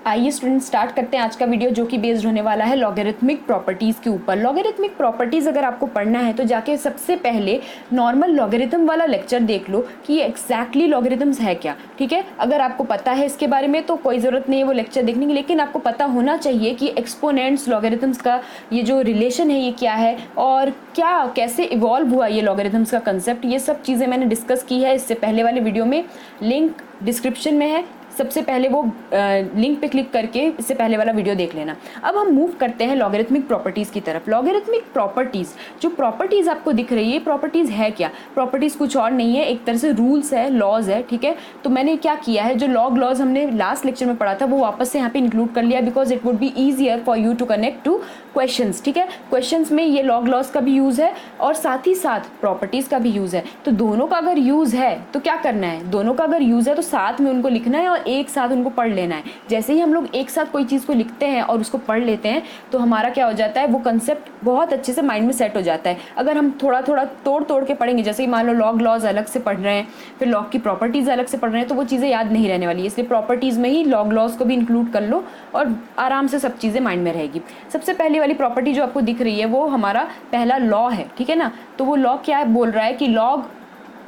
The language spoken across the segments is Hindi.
आइए स्टूडेंट स्टार्ट करते हैं आज का वीडियो, जो कि बेस्ड होने वाला है लॉगरिथमिक प्रॉपर्टीज़ के ऊपर। लॉगरिथमिक प्रॉपर्टीज़ अगर आपको पढ़ना है तो जाके सबसे पहले नॉर्मल लॉगरिथम वाला लेक्चर देख लो कि ये एक्जैक्टली लॉगरिथम्स है क्या। ठीक है, अगर आपको पता है इसके बारे में तो कोई ज़रूरत नहीं है वो लेक्चर देखने की, लेकिन आपको पता होना चाहिए कि एक्सपोनेंट्स लॉगरिथम्स का ये जो रिलेशन है ये क्या है और क्या कैसे इवॉल्व हुआ ये लॉगरिथम्स का कंसेप्ट। ये सब चीज़ें मैंने डिस्कस की है इससे पहले वाले वीडियो में, लिंक डिस्क्रिप्शन में है। सबसे पहले वो लिंक पे क्लिक करके इससे पहले वाला वीडियो देख लेना। अब हम मूव करते हैं लॉगरिथमिक प्रॉपर्टीज़ की तरफ। लॉगरिथमिक प्रॉपर्टीज़, जो प्रॉपर्टीज़ आपको दिख रही है, प्रॉपर्टीज़ है क्या? प्रॉपर्टीज़ कुछ और नहीं है, एक तरह से रूल्स है, लॉज है। ठीक है, तो मैंने क्या किया है, जो लॉज हमने लास्ट लेक्चर में पढ़ा था वो वापस से यहाँ पे इंक्लूड कर लिया, because it would be easier for you to connect to questions. ठीक है, क्वेश्चंस में ये लॉज का भी यूज़ है और साथ ही साथ प्रॉपर्टीज़ का भी यूज़ है। तो दोनों का अगर यूज़ है तो क्या करना है, दोनों का अगर यूज़ है तो साथ में उनको लिखना है और एक साथ उनको पढ़ लेना है। जैसे ही हम लोग एक साथ कोई चीज़ को लिखते हैं और उसको पढ़ लेते हैं तो हमारा क्या हो जाता है, वो कंसेप्ट बहुत अच्छे से माइंड में सेट हो जाता है। अगर हम थोड़ा थोड़ा तोड़ के पढ़ेंगे, जैसे कि मान लो लॉज अलग से पढ़ रहे हैं, फिर लॉग की प्रॉपर्टीज़ अलग से पढ़ रहे हैं, तो वो चीज़ें याद नहीं रहने वाली है। इसलिए प्रॉपर्टीज़ में ही लॉज को भी इंक्लूड कर लो और आराम से सब चीज़ें माइंड में रहेगी। सबसे पहले वाली प्रॉपर्टी जो आपको दिख रही है वो हमारा पहला लॉ है। ठीक है ना, तो वो लॉ क्या है, बोल रहा है कि log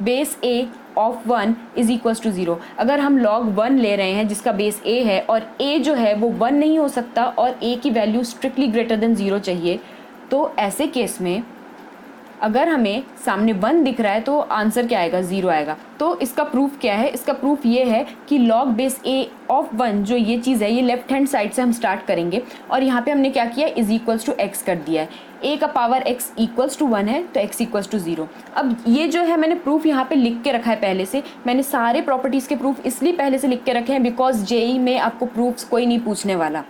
base a of 1 is equals to 0। अगर हम log 1 ले रहे हैं जिसका बेस a है और a जो है वो 1 नहीं हो सकता और a की वैल्यू स्ट्रिक्टली ग्रेटर देन 0 चाहिए, तो ऐसे केस में अगर हमें सामने 1 दिख रहा है तो आंसर क्या आएगा, 0 आएगा। तो इसका प्रूफ क्या है, इसका प्रूफ ये है कि log बेस a ऑफ 1 जो ये चीज़ है, ये लेफ्ट हैंड साइड से हम स्टार्ट करेंगे और यहाँ पे हमने क्या किया, इज इक्वल्स टू x कर दिया है। a का पावर x इक्वल्स टू 1 है तो x इक्वल्स टू 0। अब ये जो है मैंने प्रूफ यहाँ पे लिख के रखा है पहले से। मैंने सारे प्रॉपर्टीज़ के प्रूफ इसलिए पहले से लिख के रखे हैं बिकॉज जेई में आपको प्रूफ्स कोई नहीं पूछने वाला।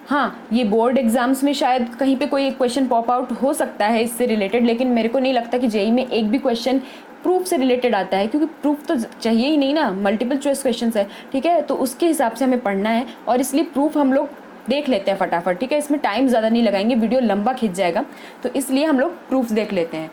हाँ, ये बोर्ड एग्जाम्स में शायद कहीं पे कोई एक क्वेश्चन पॉप आउट हो सकता है इससे रिलेटेड, लेकिन मेरे को नहीं लगता कि जेई में एक भी क्वेश्चन प्रूफ से रिलेटेड आता है, क्योंकि प्रूफ तो चाहिए ही नहीं ना, मल्टीपल चॉइस क्वेश्चन है। ठीक है, तो उसके हिसाब से हमें पढ़ना है और इसलिए प्रूफ हम लोग देख लेते हैं फटाफट। ठीक है, इसमें टाइम ज़्यादा नहीं लगाएंगे, वीडियो लंबा खिंच जाएगा, तो इसलिए हम लोग प्रूफ देख लेते हैं।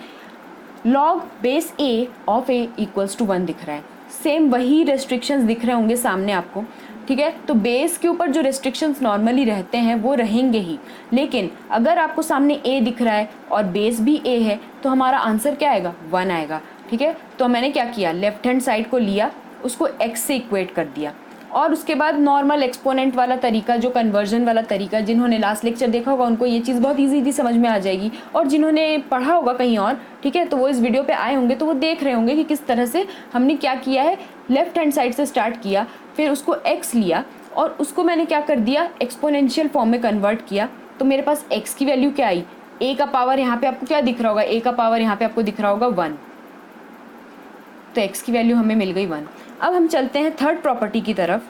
Log base a of a equals to 1 दिख रहा है, सेम वही रेस्ट्रिक्शंस दिख रहे होंगे सामने आपको। ठीक है, तो बेस के ऊपर जो रेस्ट्रिक्शंस नॉर्मली रहते हैं वो रहेंगे ही, लेकिन अगर आपको सामने ए दिख रहा है और बेस भी ए है तो हमारा आंसर क्या आएगा, 1 आएगा। ठीक है, तो मैंने क्या किया, लेफ्ट हैंड साइड को लिया, उसको एक्स से इक्वेट कर दिया और उसके बाद नॉर्मल एक्सपोनेंट वाला तरीका, जो कन्वर्जन वाला तरीका, जिन्होंने लास्ट लेक्चर देखा होगा उनको ये चीज़ बहुत इजीली समझ में आ जाएगी, और जिन्होंने पढ़ा होगा कहीं और, ठीक है, तो वो इस वीडियो पे आए होंगे तो वो देख रहे होंगे कि किस तरह से हमने क्या किया है। लेफ्ट हैंड साइड से स्टार्ट किया, फिर उसको x लिया और उसको मैंने क्या कर दिया, एक्सपोनेंशियल फॉर्म में कन्वर्ट किया। तो मेरे पास x की वैल्यू क्या आई, a का पावर यहाँ पे आपको क्या दिख रहा होगा, a का पावर यहाँ पे आपको दिख रहा होगा 1, तो x की वैल्यू हमें मिल गई 1। अब हम चलते हैं थर्ड प्रॉपर्टी की तरफ।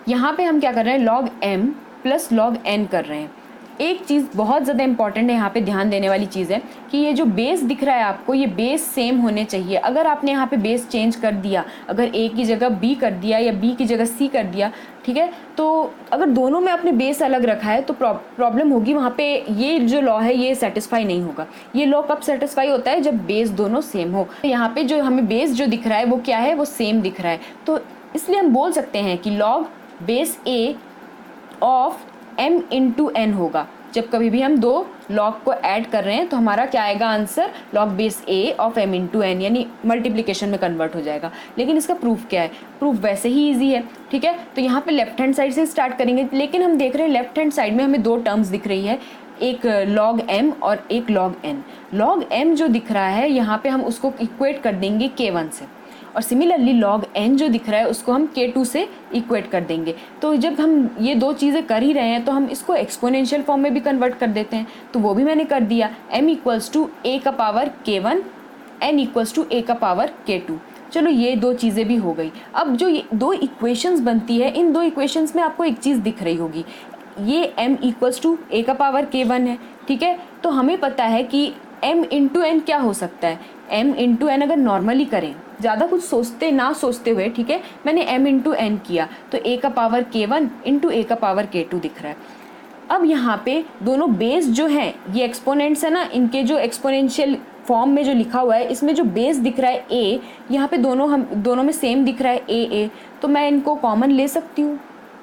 यहाँ पे हम क्या कर रहे हैं, log m plus log n कर रहे हैं। एक चीज़ बहुत ज़्यादा इंपॉर्टेंट है, यहाँ पे ध्यान देने वाली चीज़ है कि ये जो बेस दिख रहा है आपको, ये बेस सेम होने चाहिए। अगर आपने यहाँ पे बेस चेंज कर दिया, अगर a की जगह b कर दिया या b की जगह c कर दिया, ठीक है, तो अगर दोनों में आपने बेस अलग रखा है तो प्रॉब्लम होगी वहाँ पे। ये जो लॉ है ये सेटिस्फाई नहीं होगा। ये लॉ कब सेटिस्फाई होता है, जब बेस दोनों सेम हो। तो यहाँ पे जो हमें बेस जो दिख रहा है वो क्या है, वो सेम दिख रहा है, तो इसलिए हम बोल सकते हैं कि log base a of m into n होगा। जब कभी भी हम दो लॉग को ऐड कर रहे हैं तो हमारा क्या आएगा answer, log base a of m into n, यानी मल्टीप्लिकेशन में कन्वर्ट हो जाएगा। लेकिन इसका प्रूफ क्या है, प्रूफ वैसे ही ईजी है। ठीक है, तो यहाँ पे लेफ्ट हैंड साइड से स्टार्ट करेंगे, लेकिन हम देख रहे हैं लेफ्ट हैंड साइड में हमें दो टर्म्स दिख रही है, एक log m और एक log n। log m जो दिख रहा है यहाँ पे हम उसको इक्वेट कर देंगे k1 से, और सिमिलरली log n जो दिख रहा है उसको हम k2 से इक्वेट कर देंगे। तो जब हम ये दो चीज़ें कर ही रहे हैं तो हम इसको एक्सपोनेंशियल फॉर्म में भी कन्वर्ट कर देते हैं, तो वो भी मैंने कर दिया। m इक्वल्स टू a का power k1, n equals to a का पावर k2। चलो ये दो चीज़ें भी हो गई। अब जो ये दो इक्वेशंस बनती है, इन दो इक्वेशंस में आपको एक चीज़ दिख रही होगी, ये m इक्वल्स टू a का पावर k1 है। ठीक है, तो हमें पता है कि m इंटू n क्या हो सकता है, m इंटू n अगर नॉर्मली करें, ज़्यादा कुछ ना सोचते हुए, ठीक है, मैंने m इंटू n किया तो a का पावर k1 इंटू a का पावर k2 दिख रहा है। अब यहाँ पे दोनों बेस जो हैं, ये एक्सपोनेंट्स है ना, इनके जो एक्सपोनेंशियल फॉर्म में जो लिखा हुआ है, इसमें जो बेस दिख रहा है ए, यहाँ पे दोनों में सेम दिख रहा है ए, तो मैं इनको कॉमन ले सकती हूँ,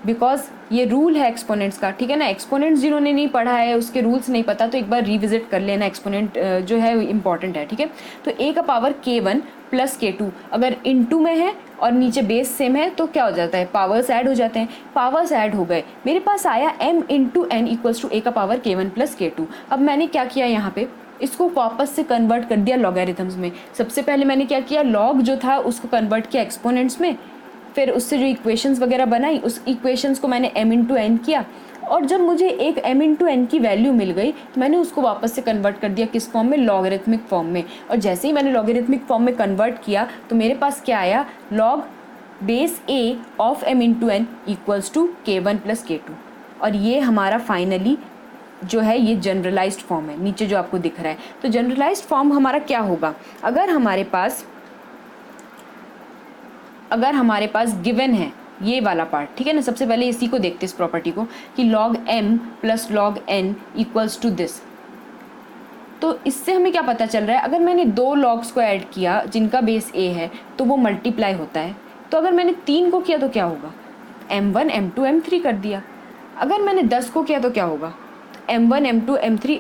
बिकॉज ये रूल है एक्सपोनेंट्स का, ठीक है ना। एक्सपोनेंट्स जिन्होंने नहीं पढ़ा है, उसके रूल्स नहीं पता, तो एक बार रिविजिट कर लेना, एक्सपोनेंट जो है इंपॉर्टेंट है, ठीक है। तो ए का पावर k1 प्लस k2 अगर इनटू में है और नीचे बेस सेम है तो क्या हो जाता है, पावर्स ऐड हो जाते हैं। पावर्स ऐड हो गए, मेरे पास आया m into n equals to a का पावर k1 प्लस k2। अब मैंने क्या किया, यहाँ पे इसको वापस से कन्वर्ट कर दिया लॉगरिथम्स में। सबसे पहले मैंने क्या किया, लॉग जो था उसको कन्वर्ट किया एक्सपोनेंट्स में, फिर उससे जो इक्वेशंस वगैरह बनाई, उस इक्वेशंस को मैंने m इंटू एन किया, और जब मुझे एक m इंटू एन की वैल्यू मिल गई तो मैंने उसको वापस से कन्वर्ट कर दिया किस फॉर्म में, लॉगरिथमिक फॉर्म में। और जैसे ही मैंने लॉगरिथमिक फॉर्म में कन्वर्ट किया तो मेरे पास क्या आया, log base a of m into n equals to k1 plus k2। और ये हमारा फाइनली जो है ये जनरलाइज्ड फॉर्म है, नीचे जो आपको दिख रहा है। तो जनरलाइज्ड फॉर्म हमारा क्या होगा, अगर हमारे पास गिवन है ये वाला पार्ट, ठीक है ना। सबसे पहले इसी को देखते हैं, इस प्रॉपर्टी को, कि log m plus log n equals to this. तो इससे हमें क्या पता चल रहा है, अगर मैंने 2 लॉग्स को ऐड किया जिनका बेस a है तो वो मल्टीप्लाई होता है। तो अगर मैंने 3 को किया तो क्या होगा, m1 m2 m3 कर दिया। अगर मैंने 10 को किया तो क्या होगा, m1 m2 m3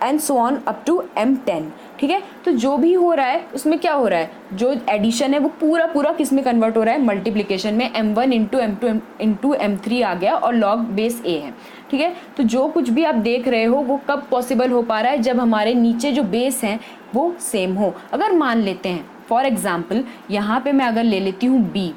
and so on up to m10, ठीक है। तो जो भी हो रहा है उसमें क्या हो रहा है, जो एडिशन है वो पूरा किस में कन्वर्ट हो रहा है, मल्टीप्लिकेशन में। m1 into m2 into m3 आ गया और लॉग बेस a है, ठीक है। तो जो कुछ भी आप देख रहे हो वो कब पॉसिबल हो पा रहा है, जब हमारे नीचे जो बेस हैं वो सेम हो। अगर मान लेते हैं फॉर एग्जाम्पल यहाँ पे मैं अगर ले लेती हूँ b,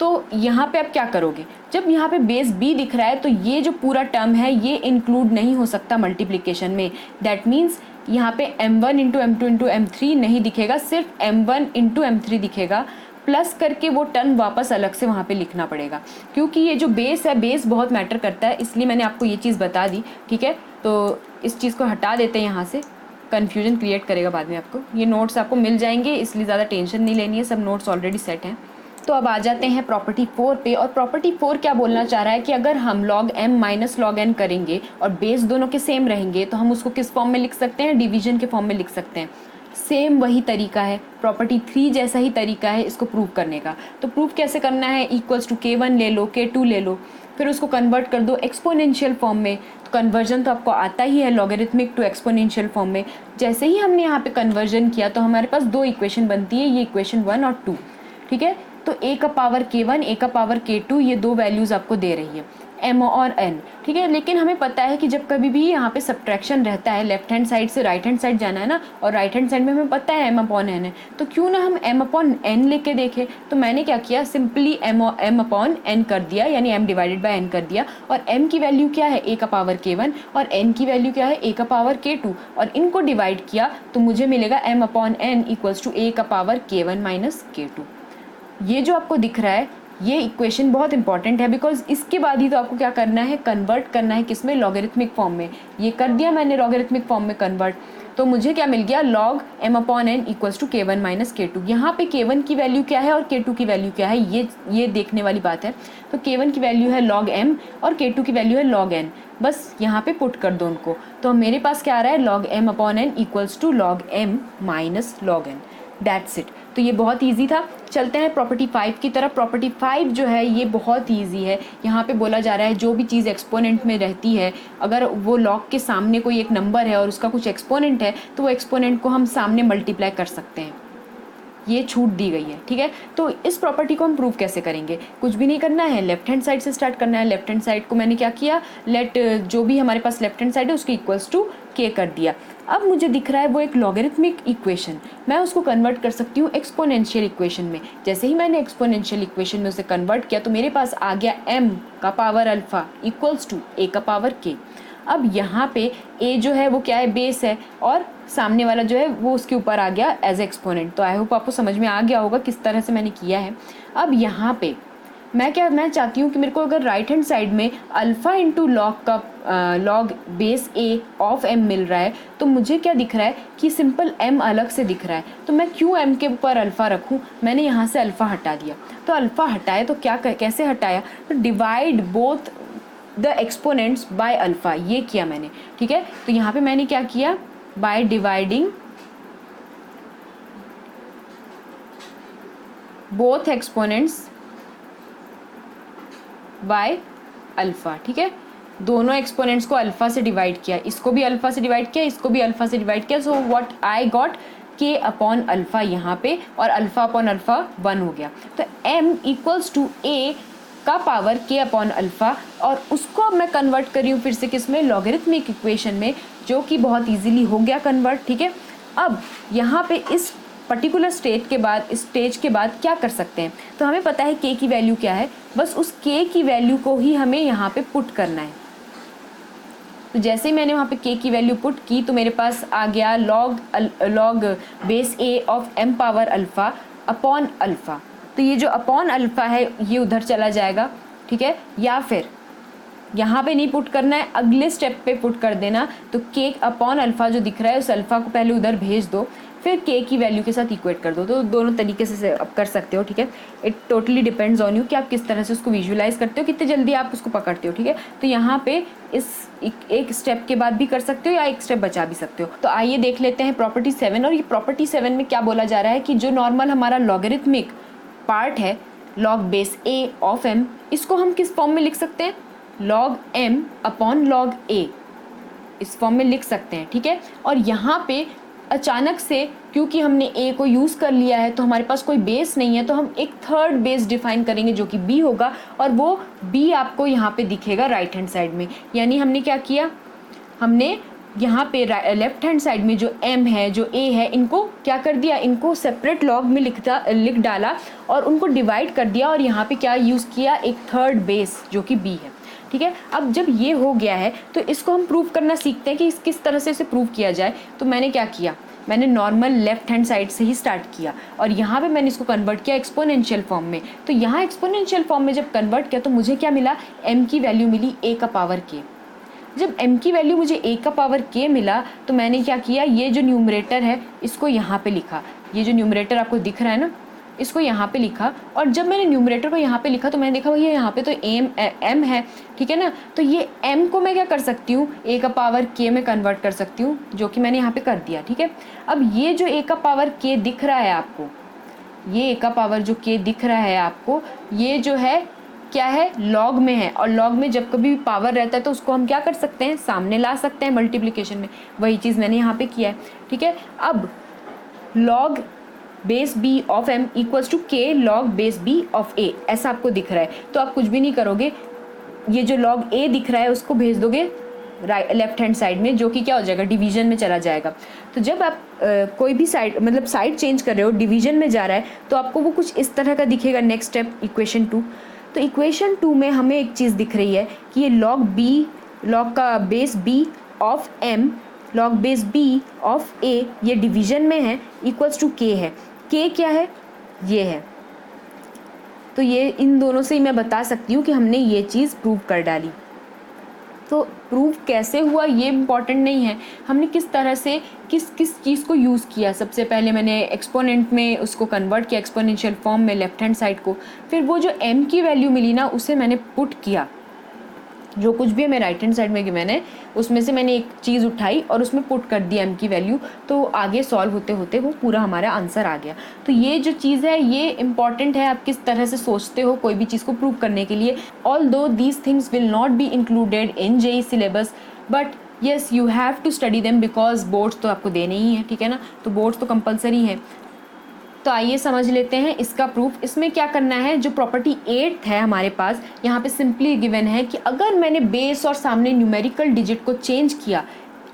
तो यहाँ पे आप क्या करोगे, जब यहाँ पे बेस b दिख रहा है तो ये जो पूरा टर्म है ये इंक्लूड नहीं हो सकता मल्टीप्लिकेशन में। दैट मीन्स यहाँ पे m1 into m2 into m3 नहीं दिखेगा, सिर्फ m1 इंटू m3 दिखेगा, प्लस करके वो टर्म वापस अलग से वहाँ पे लिखना पड़ेगा। क्योंकि ये जो बेस है, बेस बहुत मैटर करता है, इसलिए मैंने आपको ये चीज़ बता दी, ठीक है। तो इस चीज़ को हटा देते हैं यहाँ से, कन्फ्यूजन क्रिएट करेगा बाद में आपको। ये नोट्स आपको मिल जाएंगे, इसलिए ज़्यादा टेंशन नहीं लेनी है, सब नोट्स ऑलरेडी सेट हैं। तो अब आ जाते हैं प्रॉपर्टी 4 पे, और प्रॉपर्टी 4 क्या बोलना चाह रहा है कि अगर हम log m minus log n करेंगे और बेस दोनों के सेम रहेंगे तो हम उसको किस फॉर्म में लिख सकते हैं, डिवीजन के फॉर्म में लिख सकते हैं। सेम वही तरीका है, प्रॉपर्टी 3 जैसा ही तरीका है इसको प्रूव करने का। तो प्रूव कैसे करना है, इक्वल्स टू k1 ले लो, k2 ले लो, फिर उसको कन्वर्ट कर दो एक्सपोनेंशियल फॉर्म में। तो कन्वर्जन तो आपको आता ही है लॉगरिथमिक टू एक्सपोनेंशियल फॉर्म में। जैसे ही हमने यहाँ पे कन्वर्जन किया तो हमारे पास 2 इक्वेशन बनती है, ये इक्वेशन 1 और 2, ठीक है। तो a का पावर k1, a का पावर k2, ये 2 वैल्यूज़ आपको दे रही है, m और n, ठीक है। लेकिन हमें पता है कि जब कभी भी यहाँ पे सब्ट्रैक्शन रहता है, लेफ्ट हैंड साइड से राइट हैंड साइड जाना है ना, और राइट हैंड साइड में हमें पता है m अपॉन n है, तो क्यों ना हम m अपॉन n लेके देखें। तो मैंने क्या किया, सिंपली m अपॉन n कर दिया, यानी m डिवाइडेड बाय n कर दिया। और m की वैल्यू क्या है, a का पावर k1, और n की वैल्यू क्या है, a का पावर k2, और इनको डिवाइड किया तो मुझे मिलेगा m upon n equals to a का पावर k1 माइनस k2। ये जो आपको दिख रहा है ये इक्वेशन बहुत इंपॉर्टेंट है, बिकॉज इसके बाद ही तो आपको क्या करना है, कन्वर्ट करना है किसमें, लॉगरिथमिक फॉर्म में। ये कर दिया मैंने लॉगरिथमिक फॉर्म में कन्वर्ट, तो मुझे क्या मिल गया, log m upon n equals to k1 minus k2। यहाँ पे k1 की वैल्यू क्या है और k2 की वैल्यू क्या है, ये देखने वाली बात है। तो k1 की वैल्यू है log m और k2 की वैल्यू है log n, बस यहाँ पे पुट कर दो उनको। तो मेरे पास क्या आ रहा है, log m upon n equals to log m minus log n, that's it. तो ये बहुत इजी था। चलते हैं प्रॉपर्टी 5 की तरफ। प्रॉपर्टी 5 जो है ये बहुत इजी है। यहाँ पे बोला जा रहा है जो भी चीज़ एक्सपोनेंट में रहती है, अगर वो लॉग के सामने कोई एक नंबर है और उसका कुछ एक्सपोनेंट है तो वो एक्सपोनेंट को हम सामने मल्टीप्लाई कर सकते हैं। ये छूट दी गई है, ठीक है। तो इस प्रॉपर्टी को हम प्रूव कैसे करेंगे, कुछ भी नहीं करना है, लेफ्ट हैंड साइड से स्टार्ट करना है। लेफ्ट हैंड साइड को मैंने क्या किया, लेट जो भी हमारे पास लेफ्ट हैंड साइड है उसको इक्वल्स टू के कर दिया। अब मुझे दिख रहा है वो एक लॉगरिथमिक इक्वेशन, मैं उसको कन्वर्ट कर सकती हूँ एक्सपोनेंशियल इक्वेशन में। जैसे ही मैंने एक्सपोनेंशियल इक्वेशन में उसे कन्वर्ट किया तो मेरे पास आ गया m का power alpha equals to a का पावर k। अब यहाँ पे a जो है वो क्या है, बेस है, और सामने वाला जो है वो उसके ऊपर आ गया एज एक्सपोनेंट। तो आई होप आपको समझ में आ गया होगा किस तरह से मैंने किया है। अब यहाँ पे मैं चाहती हूँ कि मेरे को अगर राइट हैंड साइड में alpha into log base a of m मिल रहा है, तो मुझे क्या दिख रहा है कि सिंपल m अलग से दिख रहा है। तो मैं क्यों m के ऊपर अल्फ़ा रखूँ, मैंने यहाँ से अल्फ़ा हटा दिया। तो अल्फ़ा हटाए तो कैसे हटाया, तो divide both the exponents bye alpha, ये किया मैंने, ठीक है। तो यहाँ पे मैंने क्या किया, by dividing both exponents bye alpha. ठीक है, दोनों एक्सपोनेंट्स को अल्फ़ा से डिवाइड किया, इसको भी अल्फ़ा से डिवाइड किया, इसको भी अल्फ़ा से डिवाइड किया। सो व्हाट आई गॉट के अपॉन अल्फ़ा यहाँ पे, और अल्फ़ा अपॉन अल्फ़ा 1 हो गया। तो m इक्वल्स टू a का पावर k अपॉन अल्फ़ा, और उसको अब मैं कन्वर्ट कर रही हूँ फिर से किस में, लॉगरिथमिक इक्वेशन में, जो कि बहुत इजीली हो गया कन्वर्ट। ठीक है, अब यहाँ पे इस पर्टिकुलर स्टेज के बाद क्या कर सकते हैं, तो हमें पता है k की वैल्यू क्या है, बस उस k की वैल्यू को ही हमें यहाँ पे पुट करना है। तो जैसे ही मैंने वहाँ पे k की वैल्यू पुट की तो मेरे पास आ गया log base a of m power alpha upon alpha. तो ये जो अपॉन अल्फ़ा है ये उधर चला जाएगा। ठीक है, या फिर यहाँ पे नहीं पुट करना है, अगले स्टेप पे पुट कर देना। तो k अपॉन अल्फ़ा जो दिख रहा है उस अल्फ़ा को पहले उधर भेज दो, फिर k की वैल्यू के साथ इक्वेट कर दो। तो दोनों तरीके से आप कर सकते हो। ठीक है, it totally depends on you कि आप किस तरह से उसको विजुअलाइज करते हो, कितने जल्दी आप उसको पकड़ते हो। ठीक है, तो यहाँ पे इस एक स्टेप के बाद भी कर सकते हो या एक स्टेप बचा भी सकते हो। तो आइए देख लेते हैं प्रॉपर्टी 7। और ये प्रॉपर्टी 7 में क्या बोला जा रहा है कि जो नॉर्मल हमारा लॉगरिथमिक पार्ट है log base a of m, इसको हम किस फॉर्म में लिख सकते हैं, log m upon log a, इस फॉर्म में लिख सकते हैं। ठीक है, और यहाँ पे अचानक से क्योंकि हमने a को यूज़ कर लिया है तो हमारे पास कोई बेस नहीं है, तो हम एक थर्ड बेस डिफाइन करेंगे जो कि b होगा, और वो b आपको यहाँ पे दिखेगा राइट हैंड साइड में। यानी हमने क्या किया, हमने यहाँ पे लेफ्ट हैंड साइड में जो m है जो a है, इनको क्या कर दिया, इनको सेपरेट लॉग में लिख डाला और उनको डिवाइड कर दिया, और यहाँ पे क्या यूज़ किया, एक थर्ड बेस जो कि b है। ठीक है, अब जब ये हो गया है तो इसको हम प्रूव करना सीखते हैं कि किस तरह से इसे प्रूव किया जाए। तो मैंने क्या किया, मैंने नॉर्मल लेफ्ट हैंड साइड से ही स्टार्ट किया, और यहाँ पे मैंने इसको कन्वर्ट किया एक्सपोनेंशियल फॉर्म में। तो यहाँ एक्सपोनेंशियल फॉर्म में जब कन्वर्ट किया तो मुझे क्या मिला, m की वैल्यू मिली a का पावर k। जब m की वैल्यू मुझे a का पावर k मिला तो मैंने क्या किया, ये जो न्यूमरेटर है इसको यहाँ पे लिखा, ये जो न्यूमरेटर आपको दिख रहा है ना, इसको यहाँ पे लिखा। और जब मैंने न्यूमरेटर को यहाँ पे लिखा तो मैंने देखा भैया यहाँ पे तो m है। ठीक है ना, तो ये m को मैं क्या कर सकती हूँ, a का पावर k में कन्वर्ट कर सकती हूँ, जो कि मैंने यहाँ पे कर दिया। ठीक है, अब ये जो a का पावर k दिख रहा है आपको, ये a का पावर जो k दिख रहा है आपको, ये जो है क्या है, लॉग में है, और लॉग में जब कभी पावर रहता है तो उसको हम क्या कर सकते हैं, सामने ला सकते हैं मल्टीप्लिकेशन में। वही चीज़ मैंने यहाँ पे किया है। ठीक है, अब log base b of m equals to k log base b of a, ऐसा आपको दिख रहा है। तो आप कुछ भी नहीं करोगे, ये जो लॉग a दिख रहा है उसको भेज दोगे लेफ्ट हैंड साइड में, जो कि क्या हो जाएगा, डिवीजन में चला जाएगा। तो जब आप कोई भी साइड मतलब साइड चेंज कर रहे हो, डिवीजन में जा रहा है, तो आपको वो कुछ इस तरह का दिखेगा। Next step equation 2। तो इक्वेशन 2 में हमें एक चीज़ दिख रही है कि ये लॉग का base b of m log base b of a ये डिवीजन में है, इक्वल्स टू k है। k क्या है, ये है। तो ये इन दोनों से ही मैं बता सकती हूँ कि हमने ये चीज़ प्रूव कर डाली। तो प्रूव कैसे हुआ ये इम्पॉर्टेंट नहीं है, हमने किस तरह से किस चीज़ को यूज़ किया। सबसे पहले मैंने एक्सपोनेंट में उसको कन्वर्ट किया एक्सपोनेंशियल फॉर्म में लेफ्ट हैंड साइड को, फिर वो जो m की वैल्यू मिली ना उसे मैंने पुट किया, जो कुछ भी है मैं राइट हैंड साइड में कि मैंने उसमें से मैंने एक चीज़ उठाई और उसमें पुट कर दिया m की वैल्यू। तो आगे सॉल्व होते होते वो पूरा हमारा आंसर आ गया। तो ये जो चीज़ है ये इम्पॉर्टेंट है, आप किस तरह से सोचते हो कोई भी चीज़ को प्रूव करने के लिए। Although these things will not be included in JEE syllabus, but yes you have to study them because boards तो आपको देने ही है। ठीक है ना, तो बोर्ड्स तो कंपलसरी है। तो आइए समझ लेते हैं इसका प्रूफ। इसमें क्या करना है, जो प्रॉपर्टी 8 है हमारे पास यहाँ पे सिंपली गिवन है कि अगर मैंने बेस और सामने न्यूमेरिकल डिजिट को चेंज किया,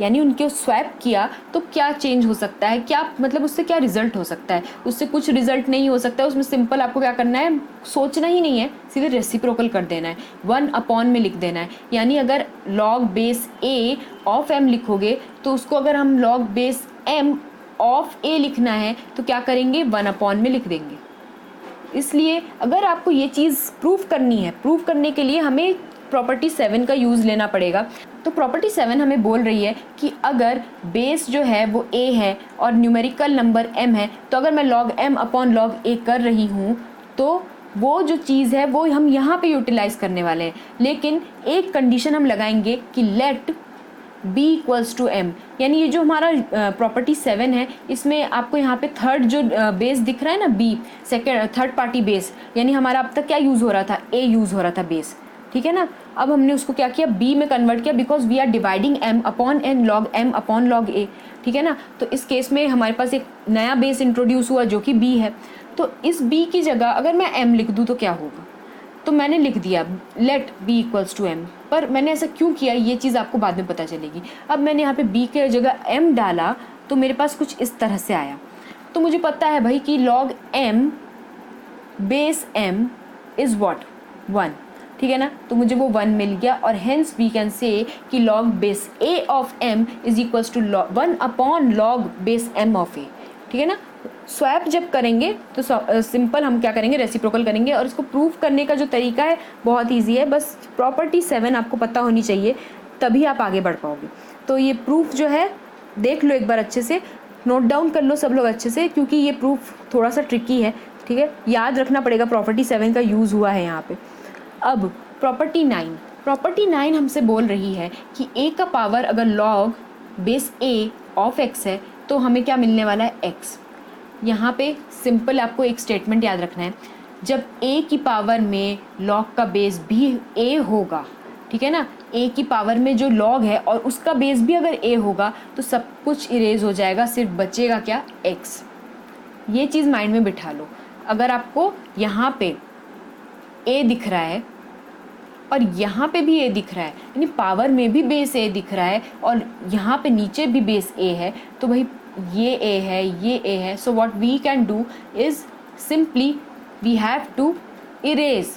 यानी उनके स्वैप किया, तो क्या चेंज हो सकता है, क्या मतलब उससे क्या रिजल्ट हो सकता है। उससे कुछ रिजल्ट नहीं हो सकता है। उसमें सिंपल आपको क्या करना है, सोचना ही नहीं है, सीधे रेसिप्रोकल कर देना है, 1 अपॉन में लिख देना है। यानी अगर log base a of m लिखोगे तो उसको अगर हम log base m of a लिखना है तो क्या करेंगे, 1 अपॉन में लिख देंगे। इसलिए अगर आपको ये चीज़ प्रूव करनी है, प्रूव करने के लिए हमें प्रॉपर्टी 7 का यूज़ लेना पड़ेगा। तो प्रॉपर्टी 7 हमें बोल रही है कि अगर बेस जो है वो a है और न्यूमेरिकल नंबर m है, तो अगर मैं log m upon log a कर रही हूँ तो वो जो चीज़ है वो हम यहाँ पे यूटिलाइज़ करने वाले हैं। लेकिन एक कंडीशन हम लगाएंगे कि let b equals to m, यानी ये जो हमारा प्रॉपर्टी 7 है इसमें आपको यहाँ पे थर्ड जो बेस दिख रहा है ना b, second third party base, यानी हमारा अब तक क्या यूज़ हो रहा था, a यूज़ हो रहा था बेस, ठीक है ना। अब हमने उसको क्या किया, b में कन्वर्ट किया, because we are dividing m upon n log m upon log a, ठीक है ना। तो इस केस में हमारे पास एक नया बेस इंट्रोड्यूस हुआ जो कि b है। तो इस b की जगह अगर मैं m लिख दूँ तो क्या होगा, तो मैंने लिख दिया let b equals to m, पर मैंने ऐसा क्यों किया ये चीज़ आपको बाद में पता चलेगी। अब मैंने यहाँ पे b के जगह m डाला तो मेरे पास कुछ इस तरह से आया। तो मुझे पता है भाई कि log m base m is what 1, ठीक है ना। तो मुझे वो 1 मिल गया और हेंस वी कैन से कि log base a of m is equals to 1 upon log base m of a, ठीक है ना। स्वैप जब करेंगे तो सिंपल हम क्या करेंगे, रेसिप्रोकल करेंगे। और इसको प्रूफ करने का जो तरीका है बहुत इजी है, बस प्रॉपर्टी 7 आपको पता होनी चाहिए तभी आप आगे बढ़ पाओगे। तो ये प्रूफ जो है देख लो एक बार अच्छे से, नोट डाउन कर लो सब लोग अच्छे से, क्योंकि ये प्रूफ थोड़ा सा ट्रिकी है, ठीक है, याद रखना पड़ेगा। प्रॉपर्टी 7 का यूज़ हुआ है यहाँ पे। अब प्रॉपर्टी 9 हमसे बोल रही है कि a का पावर अगर log base a of x है तो हमें क्या मिलने वाला है, x। यहाँ पे सिंपल आपको एक स्टेटमेंट याद रखना है, जब a की पावर में लॉग का बेस भी a होगा, ठीक है ना, a की पावर में जो लॉग है और उसका बेस भी अगर a होगा तो सब कुछ इरेज हो जाएगा, सिर्फ बचेगा क्या, x। ये चीज़ माइंड में बिठा लो। अगर आपको यहाँ पे a दिख रहा है और यहाँ पे भी a दिख रहा है, यानी पावर में भी बेस a दिख रहा है और यहाँ पे नीचे भी बेस a है, तो भाई ये a है, ये a है। So what we can do is simply we have to erase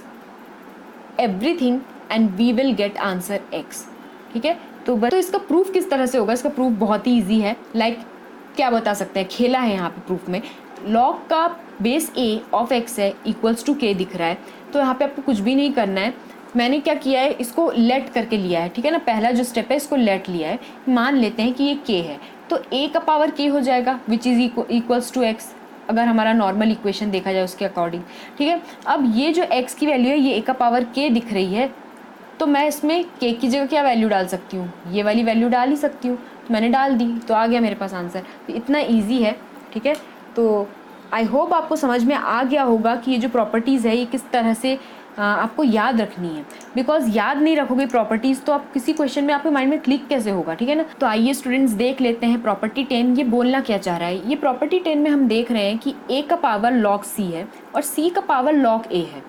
everything and we will get answer x, ठीक है। तो इसका प्रूफ किस तरह से होगा, इसका प्रूफ बहुत ही ईजी है। क्या बता सकते हैं, खेला है यहाँ पे प्रूफ में। लॉग का बेस a ऑफ x है इक्वल्स टू k दिख रहा है, तो यहाँ पे आपको कुछ भी नहीं करना है। मैंने क्या किया है, इसको लेट करके लिया है, ठीक है ना। पहला जो स्टेप है इसको लेट लिया है, मान लेते हैं कि ये k है, तो a का पावर k हो जाएगा which is equals to x, अगर हमारा नॉर्मल इक्वेशन देखा जाए उसके अकॉर्डिंग, ठीक है। अब ये जो x की वैल्यू है ये a का पावर k दिख रही है, तो मैं इसमें k की जगह क्या वैल्यू डाल सकती हूँ, ये वाली वैल्यू डाल ही सकती हूँ। तो मैंने डाल दी तो आ गया मेरे पास आंसर। तो इतना ईजी है, ठीक है। तो आई होप आपको समझ में आ गया होगा कि ये जो प्रॉपर्टीज़ है ये किस तरह से आपको याद रखनी है, बिकॉज याद नहीं रखोगे प्रॉपर्टीज़ तो आप किसी क्वेश्चन में आपके माइंड में क्लिक कैसे होगा, ठीक है ना। तो आइए स्टूडेंट्स देख लेते हैं प्रॉपर्टी 10 ये बोलना क्या चाह रहा है। ये प्रॉपर्टी 10 में हम देख रहे हैं कि a का पावर log c है और c का पावर log a है,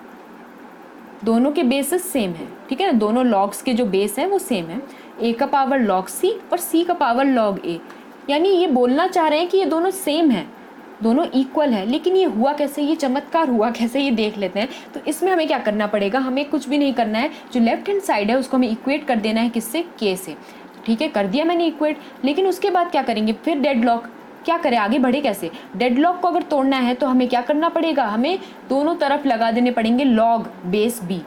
दोनों के बेसिस सेम है, ठीक है ना। दोनों लॉग्स के जो बेस हैं वो सेम है, a का पावर log c और c का पावर log a, यानी ये बोलना चाह रहे हैं कि ये दोनों सेम है, दोनों इक्वल है। लेकिन ये हुआ कैसे, ये चमत्कार हुआ कैसे, ये देख लेते हैं। तो इसमें हमें क्या करना पड़ेगा, हमें कुछ भी नहीं करना है, जो लेफ्ट हैंड साइड है उसको हमें इक्वेट कर देना है किससे, k से, ठीक है। कर दिया मैंने इक्वेट, लेकिन उसके बाद क्या करेंगे, फिर डेडलॉक, क्या करें, आगे बढ़े कैसे। डेडलॉक को अगर तोड़ना है तो हमें क्या करना पड़ेगा, हमें दोनों तरफ लगा देने पड़ेंगे log बेस b।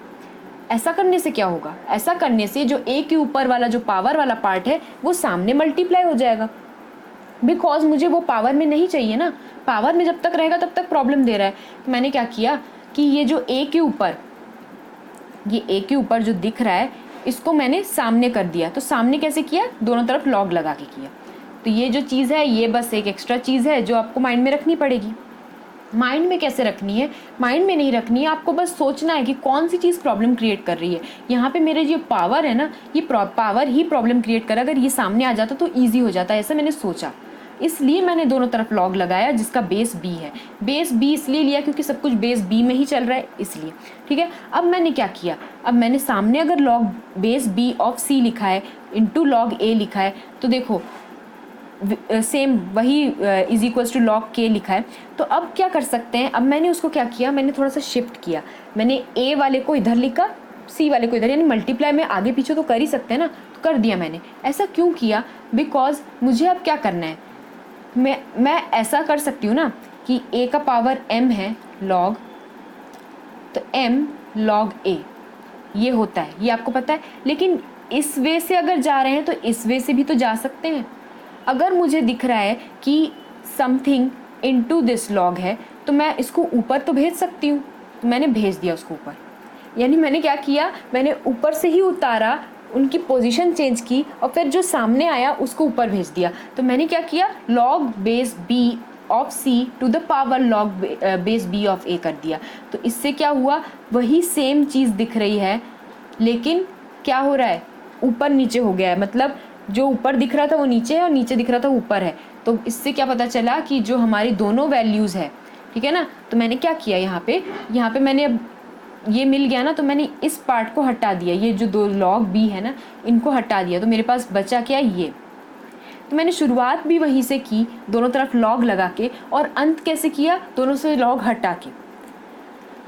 ऐसा करने से क्या होगा, ऐसा करने से जो a के ऊपर वाला जो पावर वाला पार्ट है वो सामने मल्टीप्लाई हो जाएगा, बिकॉज मुझे वो पावर में नहीं चाहिए ना, पावर में जब तक रहेगा तब तक प्रॉब्लम दे रहा है। तो मैंने क्या किया कि ये जो a के ऊपर, ये a के ऊपर जो दिख रहा है इसको मैंने सामने कर दिया। तो सामने कैसे किया, दोनों तरफ log लगा के किया। तो ये जो चीज़ है ये बस एक एक्स्ट्रा चीज़ है जो आपको माइंड में रखनी पड़ेगी। माइंड में कैसे रखनी है, माइंड में नहीं रखनी है, आपको बस सोचना है कि कौन सी चीज़ प्रॉब्लम क्रिएट कर रही है। यहाँ पे मेरे जो पावर है ना, ये पावर ही प्रॉब्लम क्रिएट कर, अगर ये सामने आ जाता तो ईजी हो जाता, ऐसा मैंने सोचा, इसलिए मैंने दोनों तरफ log लगाया जिसका बेस b है। बेस b इसलिए लिया क्योंकि सब कुछ बेस b में ही चल रहा है इसलिए, ठीक है। अब मैंने क्या किया, अब मैंने सामने अगर log base b of c लिखा है इंटू log a लिखा है, तो देखो सेम वही is equals to log k लिखा है। तो अब क्या कर सकते हैं, अब मैंने उसको क्या किया, मैंने थोड़ा सा शिफ्ट किया, मैंने a वाले को इधर लिखा, c वाले को इधर, यानी मल्टीप्लाई में आगे पीछे तो कर ही सकते हैं ना, तो कर दिया मैंने। ऐसा क्यों किया, बिकॉज मुझे अब क्या करना है, मैं ऐसा कर सकती हूँ ना कि a का पावर m है log, तो m log a ये होता है, ये आपको पता है। लेकिन इस वे से अगर जा रहे हैं तो इस वे से भी तो जा सकते हैं। अगर मुझे दिख रहा है कि समथिंग इनटू दिस log है तो मैं इसको ऊपर तो भेज सकती हूँ, तो मैंने भेज दिया उसको ऊपर, यानी मैंने क्या किया, मैंने ऊपर से ही उतारा उनकी पोजीशन चेंज की और फिर जो सामने आया उसको ऊपर भेज दिया। तो मैंने क्या किया, log base b of c to the power log base b of a कर दिया। तो इससे क्या हुआ, वही सेम चीज़ दिख रही है लेकिन क्या हो रहा है, ऊपर नीचे हो गया है। मतलब जो ऊपर दिख रहा था वो नीचे है और नीचे दिख रहा था ऊपर है। तो इससे क्या पता चला कि जो हमारी दोनों वैल्यूज़ है, ठीक है ना। तो मैंने क्या किया, यहाँ पे मैंने अब ये मिल गया ना, तो मैंने इस पार्ट को हटा दिया, ये जो 2 log b है ना इनको हटा दिया। तो मेरे पास बचा क्या, ये। तो मैंने शुरुआत भी वहीं से की, दोनों तरफ log लगा के, और अंत कैसे किया, दोनों से log हटा के।